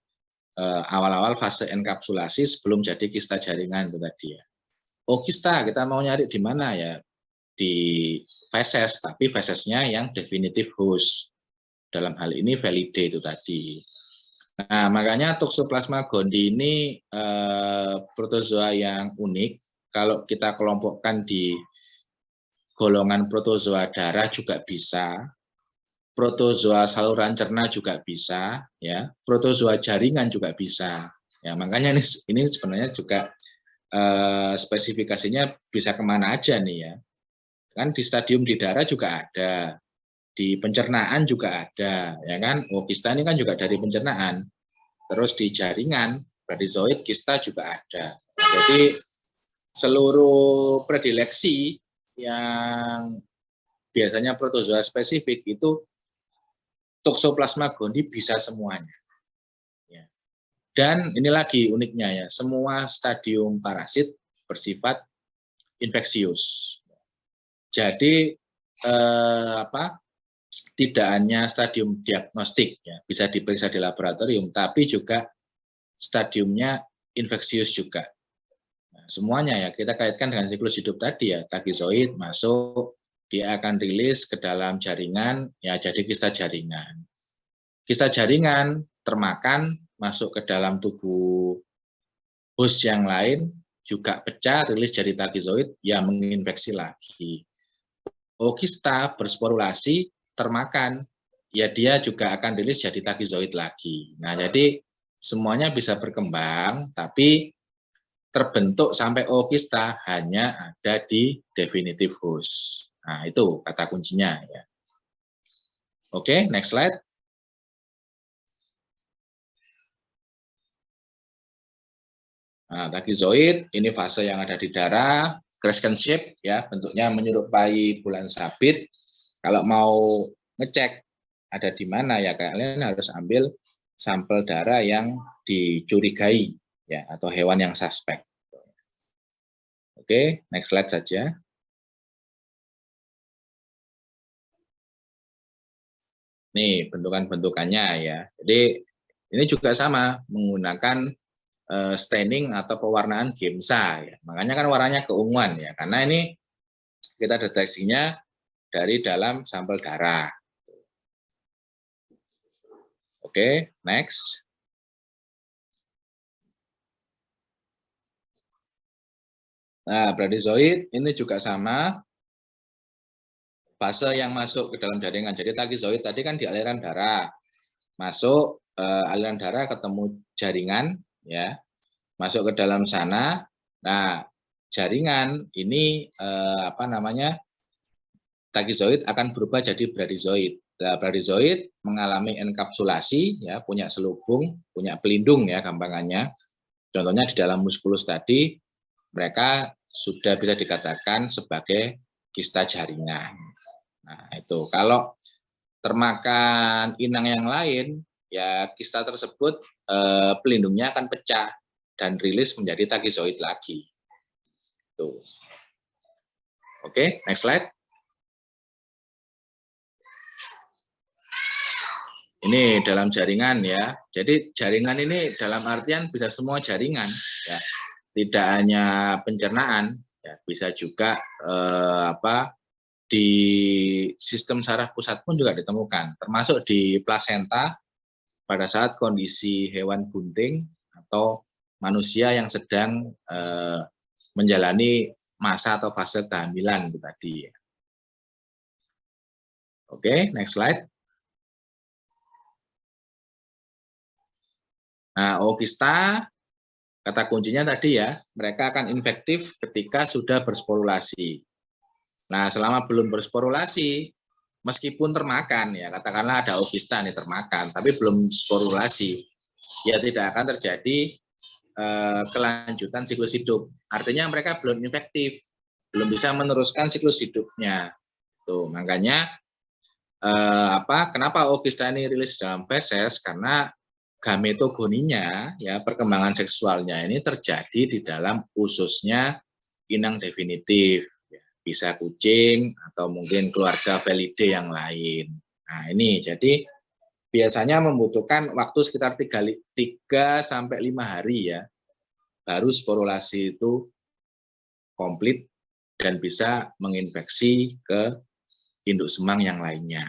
awal-awal fase enkapsulasi, sebelum jadi kista jaringan itu tadi ya. Ookista kita mau nyari di mana ya, di feses, tapi fesesnya yang definitive host. Dalam hal ini Felidae itu tadi. Nah, makanya Toxoplasma gondii ini protozoa yang unik. Kalau kita kelompokkan di golongan protozoa darah juga bisa, protozoa saluran cerna juga bisa, ya, protozoa jaringan juga bisa. Ya, makanya ini sebenarnya juga spesifikasinya bisa kemana aja nih ya. Kan di stadium di darah juga ada, di pencernaan juga ada, ya kan? Ookista ini kan juga dari pencernaan. Terus di jaringan, bradyzoid, kista juga ada. Jadi seluruh predileksi yang biasanya protozoa spesifik itu Toxoplasma gondii bisa semuanya. Ya. Dan ini lagi uniknya ya, semua stadium parasit bersifat infeksius. Jadi tidak hanya stadium diagnostik ya, bisa diperiksa di laboratorium, tapi juga stadiumnya infeksius juga. Nah, semuanya ya kita kaitkan dengan siklus hidup tadi ya, takizoid masuk, dia akan rilis ke dalam jaringan, ya jadi kista jaringan. Kista jaringan termakan, masuk ke dalam tubuh host yang lain, juga pecah, rilis jadi takizoid, ya menginfeksi lagi. Ookista bersporulasi, termakan, ya dia juga akan rilis jadi takizoid lagi. Nah, jadi semuanya bisa berkembang, tapi terbentuk sampai ookista hanya ada di definitive host. Nah, itu kata kuncinya ya. Oke, next slide. Nah, takizoid ini fase yang ada di darah, crescent shape ya, bentuknya menyerupai bulan sabit. Kalau mau ngecek ada di mana ya, kalian harus ambil sampel darah yang dicurigai ya, atau hewan yang suspek. Oke, next slide saja. Nih bentukan-bentukannya ya. Jadi ini juga sama menggunakan staining atau pewarnaan Giemsa ya. Makanya kan warnanya keunguan ya, karena ini kita deteksinya dari dalam sampel darah. Oke, next. Nah, bradyzoid ini juga sama fase yang masuk ke dalam jaringan. Jadi takizoid tadi kan di aliran darah. Masuk aliran darah ketemu jaringan ya. Masuk ke dalam sana. Nah, jaringan ini takizoid akan berubah jadi bradyzoid. Nah, bradyzoid mengalami enkapsulasi ya, punya selubung, punya pelindung ya gampangannya. Contohnya di dalam muskulus tadi mereka sudah bisa dikatakan sebagai kista jaringan. Nah, itu kalau termakan inang yang lain ya, kista tersebut pelindungnya akan pecah dan rilis menjadi takizoid lagi. Tuh. Oke, next slide. Ini dalam jaringan ya. Jadi jaringan ini dalam artian bisa semua jaringan ya. Tidak hanya pencernaan ya, bisa juga di sistem saraf pusat pun juga ditemukan, termasuk di plasenta pada saat kondisi hewan bunting atau manusia yang sedang menjalani masa atau fase kehamilan itu tadi. Oke, next slide. Nah, ookista, kata kuncinya tadi ya, mereka akan infektif ketika sudah bersporulasi. Nah, selama belum bersporulasi, meskipun termakan ya, katakanlah ada ookista nih termakan, tapi belum sporulasi, ya tidak akan terjadi kelanjutan siklus hidup. Artinya mereka belum infektif, belum bisa meneruskan siklus hidupnya. Tuh, makanya kenapa ookista ini rilis dalam feses? Karena gametogoninya ya, perkembangan seksualnya ini terjadi di dalam ususnya inang definitif, bisa kucing atau mungkin keluarga Felidae yang lain. Nah, ini jadi biasanya membutuhkan waktu sekitar 3 sampai 5 hari ya, baru sporulasi itu komplit dan bisa menginfeksi ke induk semang yang lainnya.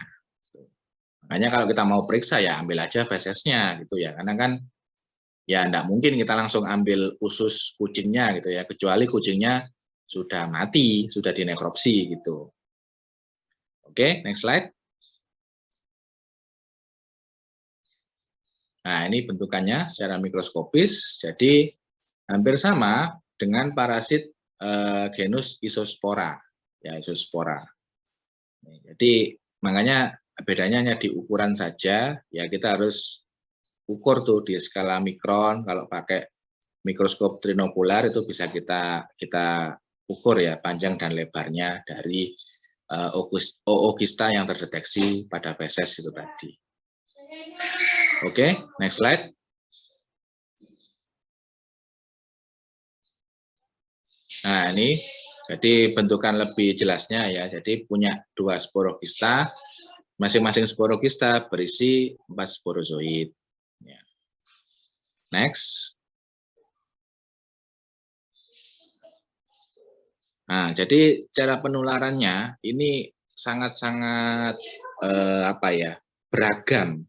Makanya kalau kita mau periksa ya ambil aja fesesnya gitu ya, karena kan ya enggak mungkin kita langsung ambil usus kucingnya gitu ya, kecuali kucingnya sudah mati, sudah dinekropsi gitu. Oke, next slide. Nah, ini bentukannya secara mikroskopis, jadi hampir sama dengan parasit genus Isospora. Ya, Isospora. Jadi makanya bedanya hanya di ukuran saja, ya kita harus ukur tuh di skala mikron. Kalau pakai mikroskop trinokular itu bisa kita ukur ya panjang dan lebarnya dari ookista yang terdeteksi pada feses itu tadi. Oke, next slide. Nah, ini jadi bentukan lebih jelasnya ya. Jadi punya 2 sporokista, masing-masing sporokista berisi 4 sporozoid. Ya. Next. Nah, jadi cara penularannya ini sangat-sangat beragam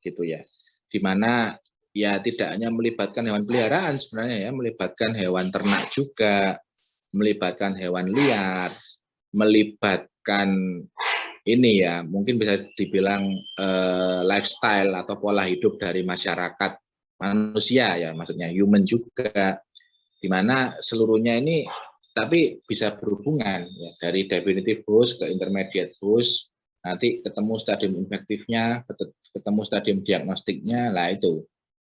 gitu ya. Di mana ya tidak hanya melibatkan hewan peliharaan sebenarnya ya, melibatkan hewan ternak juga, melibatkan hewan liar, melibatkan ini ya, mungkin bisa dibilang lifestyle atau pola hidup dari masyarakat manusia ya, maksudnya human juga, di mana seluruhnya ini tapi bisa berhubungan ya, dari definitive host ke intermediate host nanti ketemu stadium infektifnya, ketemu stadium diagnostiknya, lah itu.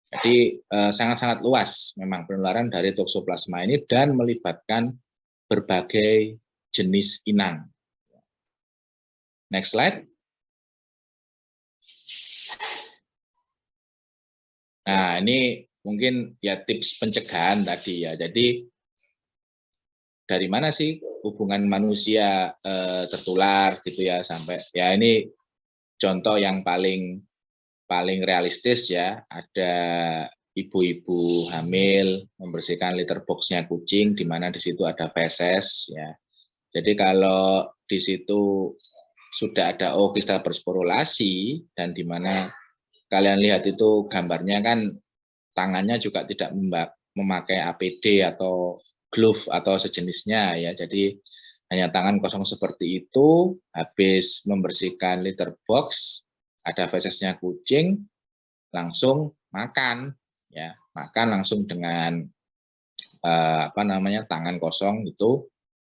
Jadi sangat-sangat luas memang penularan dari toksoplasma ini dan melibatkan berbagai jenis inang. Next slide. Nah, ini mungkin ya tips pencegahan tadi ya. Jadi dari mana sih hubungan manusia tertular gitu ya sampai ya ini contoh yang paling realistis ya, ada ibu-ibu hamil membersihkan litter box-nya kucing di mana di situ ada feses ya. Jadi kalau di situ sudah ada ookista bersporulasi dan di mana kalian lihat itu gambarnya kan tangannya juga tidak memakai APD atau glove atau sejenisnya ya. Jadi hanya tangan kosong seperti itu, habis membersihkan litter box, ada fesesnya kucing, langsung makan ya, makan langsung dengan tangan kosong itu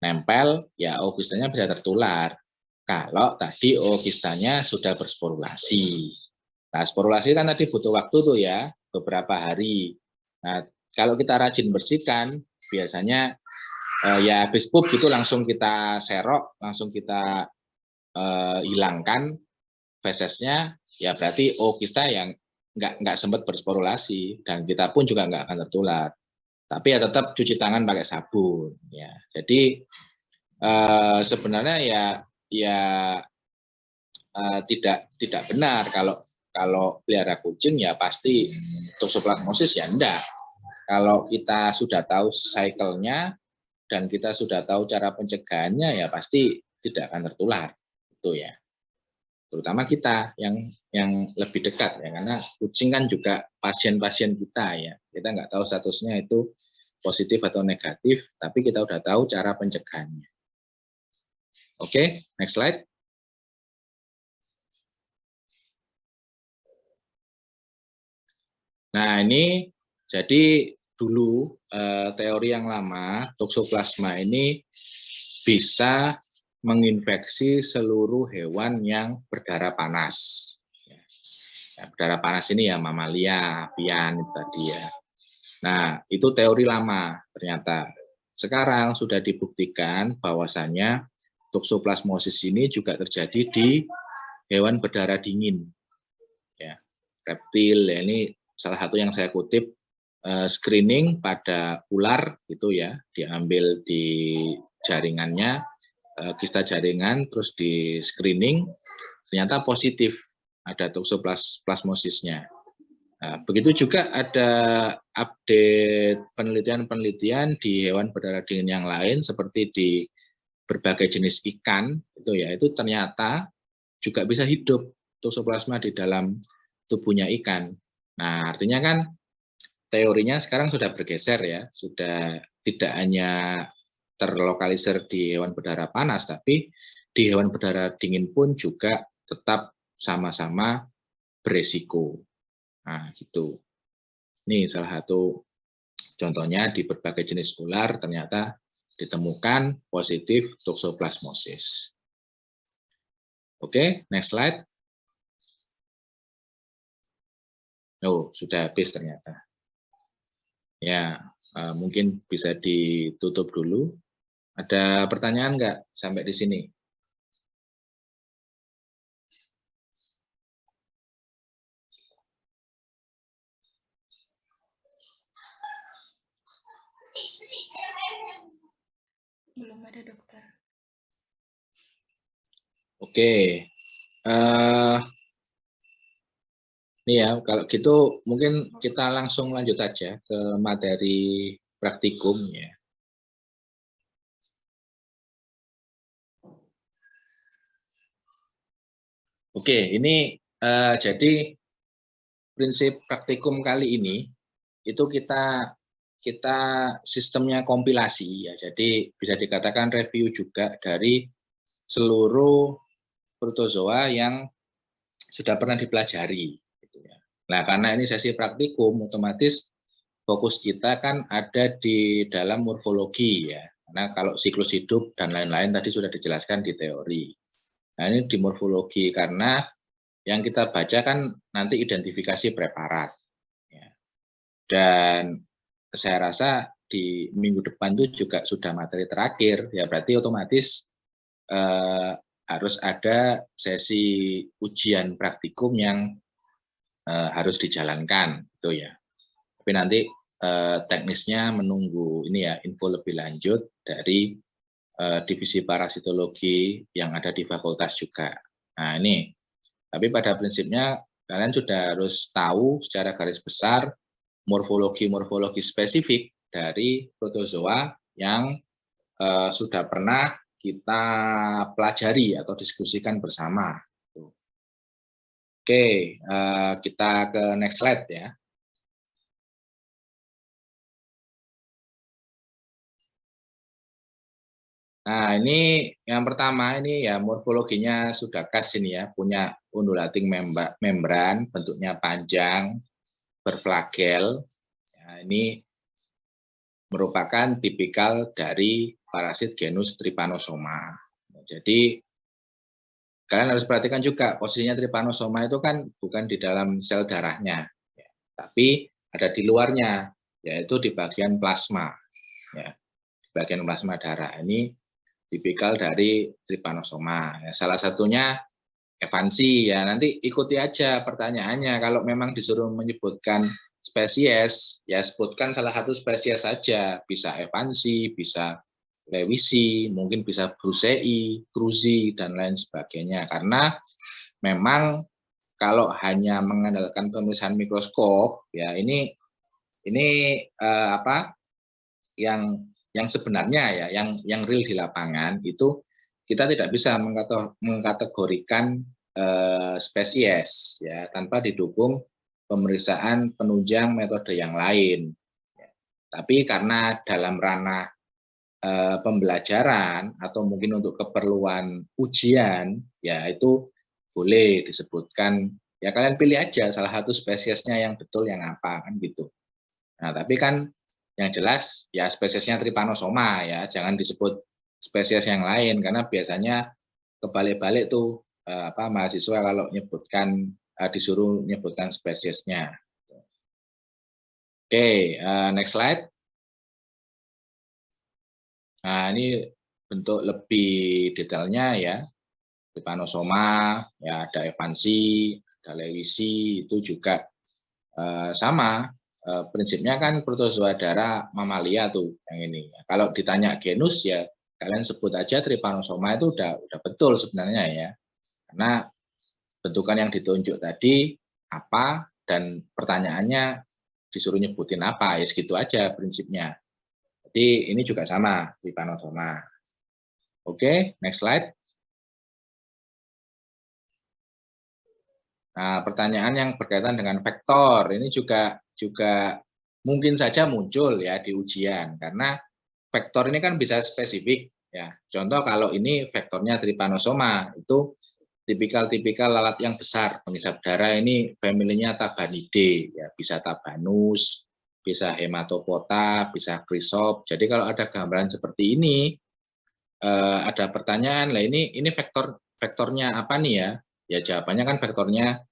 nempel ya, ookistanya bisa tertular. Kalau tadi ookistanya sudah bersporulasi. Nah, sporulasi kan tadi butuh waktu tuh ya, beberapa hari. Nah, kalau kita rajin bersihkan, biasanya ya habis pup gitu langsung kita serok, langsung kita hilangkan fesesnya, ya berarti ookista yang nggak sempat bersporulasi dan kita pun juga nggak akan tertular. Tapi ya tetap cuci tangan pakai sabun ya. Jadi sebenarnya ya tidak benar kalau pelihara kucing ya pasti toksoplasmosis ya enggak. Kalau kita sudah tahu cycle-nya dan kita sudah tahu cara pencegahannya ya pasti tidak akan tertular itu ya. Terutama kita yang lebih dekat ya, karena kucing kan juga pasien-pasien kita ya. Kita nggak tahu statusnya itu positif atau negatif, tapi kita udah tahu cara pencegahannya. Oke, next slide. Nah, ini jadi dulu teori yang lama, toksoplasma ini bisa menginfeksi seluruh hewan yang berdarah panas. Ya, berdarah panas ini ya mamalia, avian itu tadi ya. Nah, itu teori lama ternyata. Sekarang sudah dibuktikan bahwasannya toksoplasmosis ini juga terjadi di hewan berdarah dingin. Ya, reptil ya, ini salah satu yang saya kutip screening pada ular gitu ya, diambil di jaringannya, kista jaringan, terus di screening, ternyata positif ada toksoplasmosisnya. Nah, begitu juga ada update penelitian-penelitian di hewan berdarah dingin yang lain seperti di berbagai jenis ikan itu ya, itu ternyata juga bisa hidup toksoplasma di dalam tubuhnya ikan. Nah, artinya kan teorinya sekarang sudah bergeser ya, sudah tidak hanya terlokalisir di hewan berdarah panas, tapi di hewan berdarah dingin pun juga tetap sama-sama beresiko. Nah, gitu. Ini salah satu contohnya di berbagai jenis ular ternyata ditemukan positif toksoplasmosis. Oke, next slide. Oh, sudah habis ternyata. Ya, mungkin bisa ditutup dulu. Ada pertanyaan nggak sampai di sini? Belum ada, dokter. Oke. Ini ya, kalau gitu mungkin kita langsung lanjut aja ke materi praktikum ya. Oke, ini jadi prinsip praktikum kali ini itu kita sistemnya kompilasi ya. Jadi bisa dikatakan review juga dari seluruh protozoa yang sudah pernah dipelajari. Nah, karena ini sesi praktikum, otomatis fokus kita kan ada di dalam morfologi ya. Karena kalau siklus hidup dan lain-lain tadi sudah dijelaskan di teori. Nah, ini di morfologi karena yang kita baca kan nanti identifikasi preparat. Ya. Dan saya rasa di minggu depan itu juga sudah materi terakhir, ya berarti otomatis harus ada sesi ujian praktikum yang harus dijalankan, gitu ya. Tapi nanti teknisnya menunggu ini ya info lebih lanjut dari divisi parasitologi yang ada di fakultas juga. Nah ini, tapi pada prinsipnya kalian sudah harus tahu secara garis besar morfologi spesifik dari protozoa yang sudah pernah kita pelajari atau diskusikan bersama. Oke, kita ke next slide ya. Nah, ini yang pertama ini ya morfologinya sudah khas ini ya, punya undulating membran, bentuknya panjang, berflagel. Nah, ini merupakan tipikal dari parasit genus Trypanosoma. Jadi kalian harus perhatikan juga posisinya Trypanosoma itu kan bukan di dalam sel darahnya, ya, tapi ada di luarnya, yaitu di bagian plasma. Ya, di bagian plasma darah ini tipikal dari Trypanosoma. Ya, salah satunya Evansi ya, nanti ikuti aja pertanyaannya. Kalau memang disuruh menyebutkan spesies, ya sebutkan salah satu spesies saja. Bisa Evansi, bisa Lewisi, mungkin bisa Brucei, Cruzi, dan lain sebagainya. Karena memang kalau hanya mengandalkan pemeriksaan mikroskop, ya ini apa yang sebenarnya ya, yang real di lapangan itu kita tidak bisa mengkategorikan spesies ya tanpa didukung pemeriksaan penunjang metode yang lain. Tapi karena dalam ranah pembelajaran atau mungkin untuk keperluan ujian, ya itu boleh disebutkan. Ya kalian pilih aja salah satu spesiesnya yang betul yang apa kan gitu. Nah tapi kan yang jelas ya spesiesnya Trypanosoma ya, jangan disebut spesies yang lain karena biasanya kebalik-balik tuh mahasiswa kalau nyebutkan disuruh nyebutkan spesiesnya. Oke, next slide. Nah, ini bentuk lebih detailnya ya. Trypanosoma, ya ada Evansi, ada Lewisi, itu juga sama. Prinsipnya kan protozoa darah mamalia tuh yang ini. Kalau ditanya genus ya kalian sebut aja Trypanosoma itu udah betul sebenarnya ya. Karena bentukan yang ditunjuk tadi apa dan pertanyaannya disuruh nyebutin apa, ya segitu aja prinsipnya. Jadi ini juga sama Trypanosoma. Oke, next slide. Nah, pertanyaan yang berkaitan dengan vektor ini juga mungkin saja muncul ya di ujian karena vektor ini kan bisa spesifik ya. Contoh kalau ini vektornya Trypanosoma itu tipikal lalat yang besar penghisap darah ini familinya Tabanidae ya, bisa Tabanus, bisa Hematopota, bisa Chrysop. Jadi kalau ada gambaran seperti ini ada pertanyaan lah ini vektornya apa nih ya? Ya jawabannya kan vektornya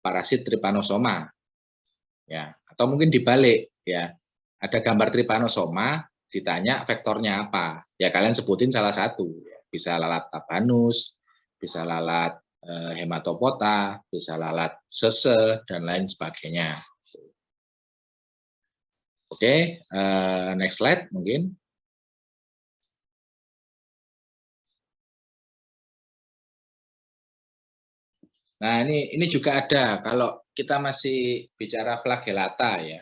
parasit Trypanosoma. Ya, atau mungkin dibalik ya. Ada gambar Trypanosoma, ditanya vektornya apa. Ya kalian sebutin salah satu. Bisa lalat Tabanus, bisa lalat Hematopota, bisa lalat sese dan lain sebagainya. Oke, next slide mungkin. Nah, ini juga ada kalau kita masih bicara flagellata ya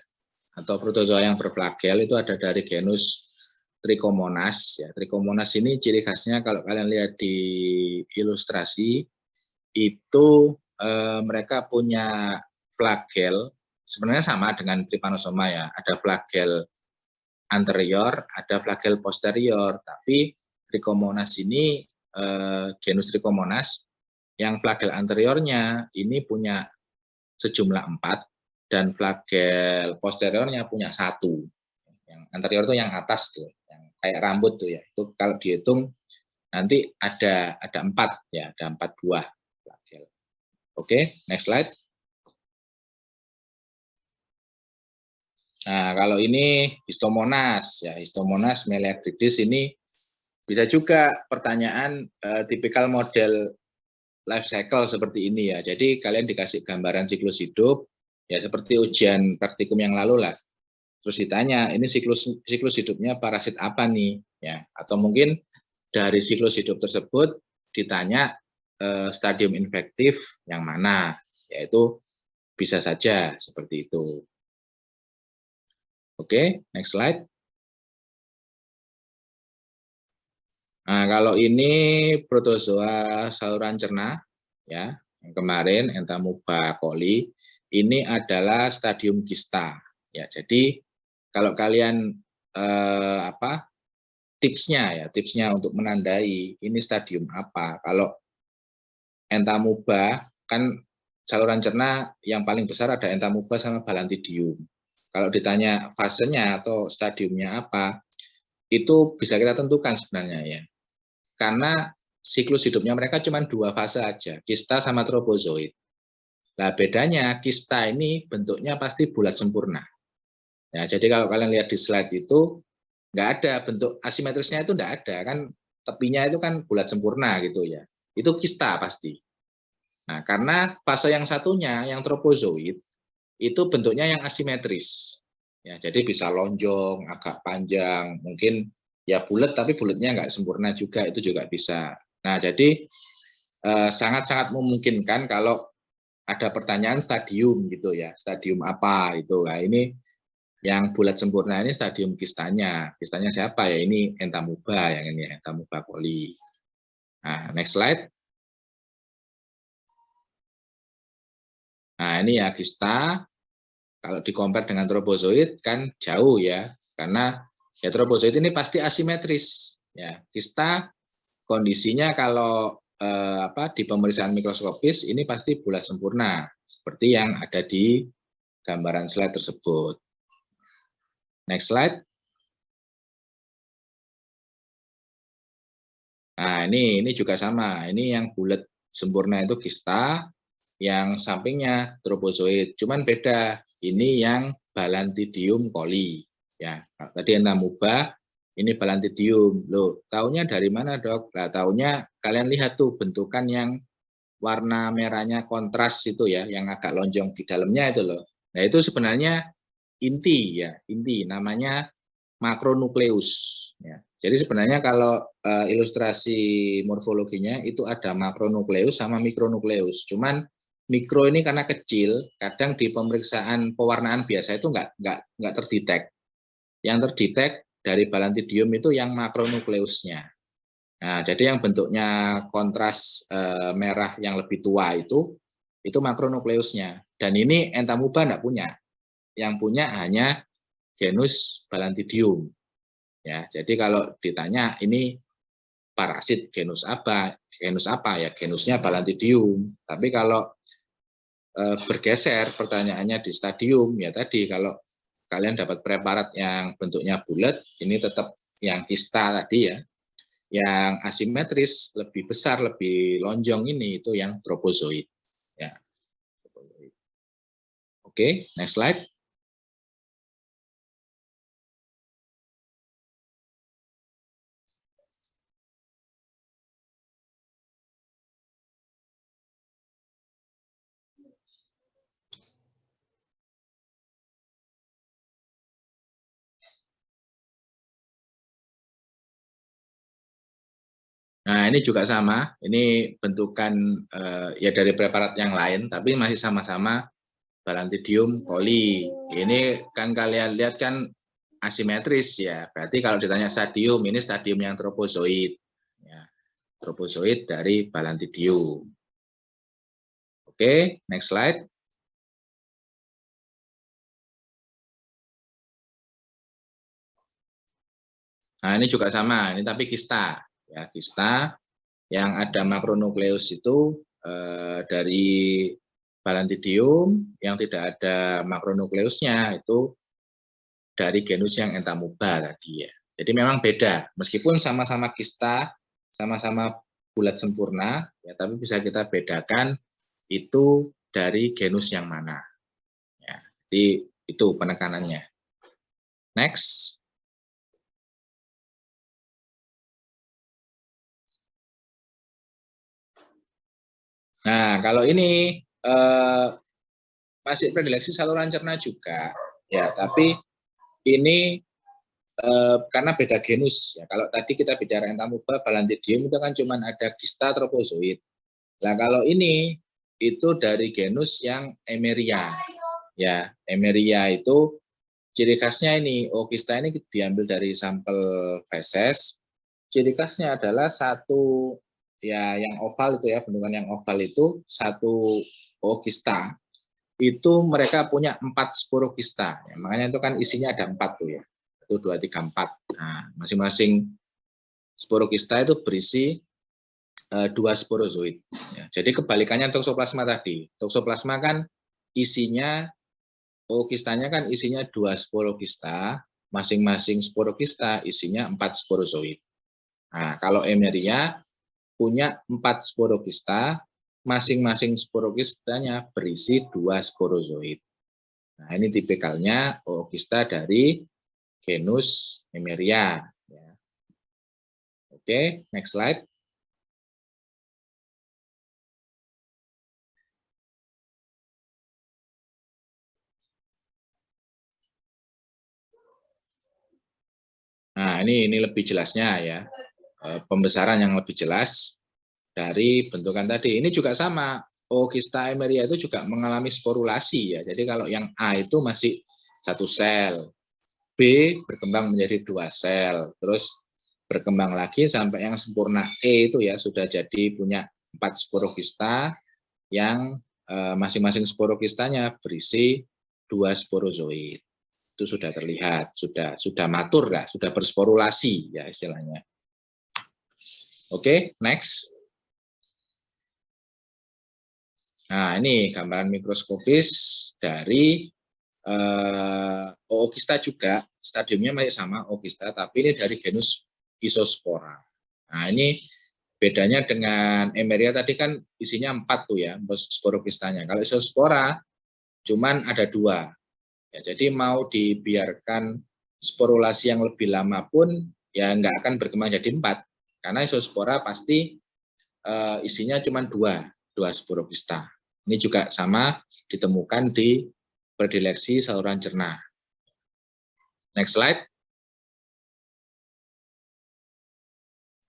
atau protozoa yang berflagel itu ada dari genus Trichomonas ya. Trichomonas ini ciri khasnya kalau kalian lihat di ilustrasi itu mereka punya flagel sebenarnya sama dengan Trypanosoma ya. Ada flagel anterior, ada flagel posterior, tapi Trichomonas ini genus Trichomonas yang flagel anteriornya ini punya sejumlah 4 dan flagel posteriornya punya 1. Yang anterior itu yang atas tuh, yang kayak rambut tuh ya. Itu kalau dihitung nanti ada 4 ya, ada 4 buah flagel. Oke, next slide. Nah, kalau ini Histomonas ya, Histomonas meleagridis ini bisa juga pertanyaan tipikal model life cycle seperti ini ya. Jadi kalian dikasih gambaran siklus hidup ya seperti ujian praktikum yang lalu lah. Terus ditanya, ini siklus hidupnya parasit apa nih ya? Atau mungkin dari siklus hidup tersebut ditanya stadium infektif yang mana? Yaitu bisa saja seperti itu. Oke, next slide. Nah, kalau ini protozoa saluran cerna, ya, yang kemarin Entamuba coli, ini adalah stadium kista. Ya, jadi kalau kalian tipsnya untuk menandai ini stadium apa. Kalau Entamuba kan saluran cerna yang paling besar ada Entamuba sama Balantidium. Kalau ditanya fasenya atau stadiumnya apa, itu bisa kita tentukan sebenarnya ya. Karena siklus hidupnya mereka cuma 2 fase aja, kista sama tropozoid. Nah, bedanya kista ini bentuknya pasti bulat sempurna. Ya, jadi kalau kalian lihat di slide itu, nggak ada bentuk asimetrisnya itu nggak ada. Kan tepinya itu kan bulat sempurna gitu ya. Itu kista pasti. Nah, karena fase yang satunya, yang tropozoid, itu bentuknya yang asimetris. Ya, jadi bisa lonjong, agak panjang, mungkin ya bulat tapi bulatnya nggak sempurna juga, itu juga bisa. Nah, jadi sangat-sangat memungkinkan kalau ada pertanyaan stadium gitu ya, stadium apa itu. Nah, ini yang bulat sempurna ini stadium kistanya. Kistanya siapa ya? Ini Entamuba, yang ini Entamuba coli. Nah, next slide. Nah, ini ya kista. Kalau di-compare dengan tropozoid kan jauh ya, karena ya tropozoid ini pasti asimetris. Ya, kista kondisinya kalau di pemeriksaan mikroskopis ini pasti bulat sempurna, seperti yang ada di gambaran slide tersebut. Next slide. Nah, ini juga sama. Ini yang bulat sempurna itu kista, yang sampingnya tropozoid. Cuman beda. Ini yang Balantidium coli. Ya, tadi Entamuba, ini Balantidium. Loh, taunya dari mana, Dok? Nah, taunya kalian lihat tuh bentukan yang warna merahnya kontras itu ya, yang agak lonjong di dalamnya itu loh. Nah, itu sebenarnya inti ya, inti namanya makronukleus ya. Jadi sebenarnya kalau ilustrasi morfologinya itu ada makronukleus sama mikronukleus. Cuman mikro ini karena kecil, kadang di pemeriksaan pewarnaan biasa itu nggak terdetek. Yang terdetek dari Balantidium itu yang makronukleusnya. Nah, jadi yang bentuknya kontras merah yang lebih tua itu makronukleusnya. Dan ini Entamuba nggak punya. Yang punya hanya genus Balantidium. Ya, jadi kalau ditanya ini parasit genus apa? Genus apa ya? Genusnya Balantidium. Tapi kalau bergeser pertanyaannya di stadium ya tadi kalau kalian dapat preparat yang bentuknya bulat, ini tetap yang kista tadi ya. Yang asimetris lebih besar, lebih lonjong ini itu yang tropozoid. Ya. Oke, next slide. Nah, ini juga sama. Ini bentukan ya dari preparat yang lain, tapi masih sama-sama Balantidium coli. Ini kan kalian lihat kan asimetris ya. Berarti kalau ditanya stadium, ini stadium yang tropozoid. Ya, tropozoid dari Balantidium. Oke, next slide. Nah, ini juga sama. Ini tapi kista. Ya, kista yang ada makronukleus itu dari Balantidium, yang tidak ada makronukleusnya itu dari genus yang Entamuba tadi ya. Jadi memang beda, meskipun sama-sama kista, sama-sama bulat sempurna, ya, tapi bisa kita bedakan itu dari genus yang mana. Ya, jadi itu penekanannya. Next. Nah, kalau ini masih predileksi saluran cerna juga, ya, tapi ini karena beda genus. Ya, kalau tadi kita bicara Entamuba, Balantidium itu kan cuma ada kista tropozoid. Nah, kalau ini itu dari genus yang Emeria. Ya, Emeria itu ciri khasnya ini, kista ini diambil dari sampel feses. Ciri khasnya adalah satu, ya, yang oval itu ya, bentukan yang oval itu satu kista. Itu mereka punya 4 sporokista. Ya, makanya itu kan isinya ada 4 tuh ya. 1, 2, 3, 4. Nah, masing-masing sporokista itu berisi 2 sporozoid. Ya, jadi kebalikannya toksoplasma tadi. Toksoplasma kan isinya, kistanya kan isinya 2 sporokista, masing-masing sporokista isinya 4 sporozoid. Nah, kalau Emeria punya 4 sporokista, masing-masing sporokistanya berisi 2 sporozoid. Nah, ini tipikalnya ookista dari genus Emeria. Oke, next slide. Nah, ini lebih jelasnya ya. Pembesaran yang lebih jelas dari bentukan tadi. Ini juga sama. Ookista Emeria itu juga mengalami sporulasi ya. Jadi kalau yang A itu masih 1 sel. B berkembang menjadi 2 sel. Terus berkembang lagi sampai yang sempurna E itu ya sudah jadi punya 4 sporokista yang masing-masing sporokistanya berisi 2 sporozoid. Itu sudah terlihat, sudah matur lah, sudah bersporulasi ya istilahnya. Oke, next. Nah, ini gambaran mikroskopis dari ookista juga, stadiumnya masih sama ookista, tapi ini dari genus Isospora. Nah, ini bedanya dengan Emeria tadi kan isinya 4 tuh ya, sporokistanya. Kalau Isospora cuman ada 2. Ya, jadi mau dibiarkan sporulasi yang lebih lama pun ya nggak akan berkembang jadi 4. Karena Isospora pasti isinya cuma 2 sporokista. Ini juga sama ditemukan di predileksi saluran cerna. Next slide.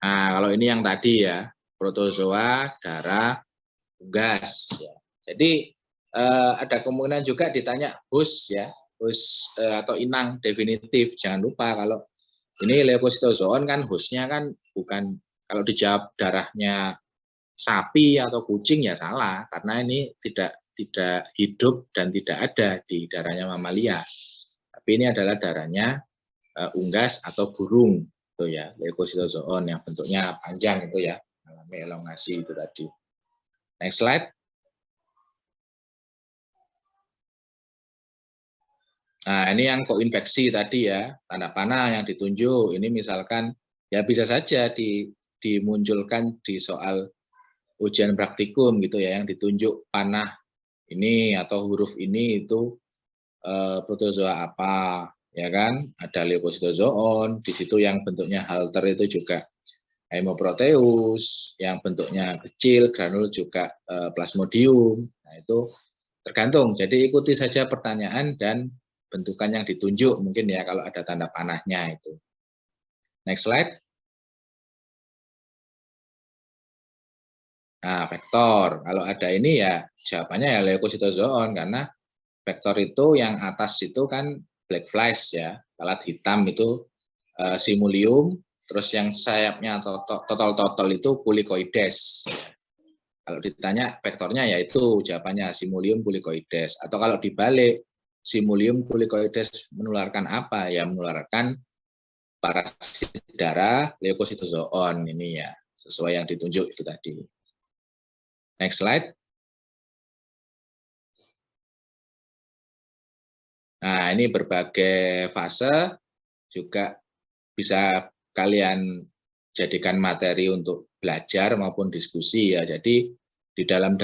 Nah, kalau ini yang tadi ya, protozoa, darah, unggas. Ya. Jadi ada kemungkinan juga ditanya host ya, host atau inang definitif. Jangan lupa kalau ini leukositozoon kan hostnya kan bukan, kalau dijawab darahnya sapi atau kucing ya salah, karena ini tidak hidup dan tidak ada di darahnya mamalia. Tapi ini adalah darahnya unggas atau burung itu ya, leukositozoon yang bentuknya panjang itu ya, mengalami elongasi itu tadi. Next slide. Nah, ini yang koinfeksi tadi ya, tanda panah yang ditunjuk. Ini misalkan ya bisa saja dimunculkan di soal ujian praktikum gitu ya, yang ditunjuk panah ini atau huruf ini itu protozoa apa, ya kan? Ada leukositozoon, di situ yang bentuknya halter itu juga Haemoproteus, yang bentuknya kecil, granul juga Plasmodium. Nah, itu tergantung. Jadi ikuti saja pertanyaan dan bentukan yang ditunjuk mungkin ya kalau ada tanda panahnya itu. Next slide. Nah, vektor. Kalau ada ini ya jawabannya ya leukositozoon, karena vektor itu yang atas itu kan black flies ya, lalat hitam itu simulium, terus yang sayapnya total itu kulicoides. Kalau ditanya vektornya ya itu jawabannya simulium kulicoides. Atau kalau dibalik, simulium kulicoides menularkan apa? Ya menularkan parasit darah leukositozoon ini ya, sesuai yang ditunjuk itu tadi. Next slide. Nah, ini berbagai fase juga bisa kalian jadikan materi untuk belajar maupun diskusi ya. Jadi di dalam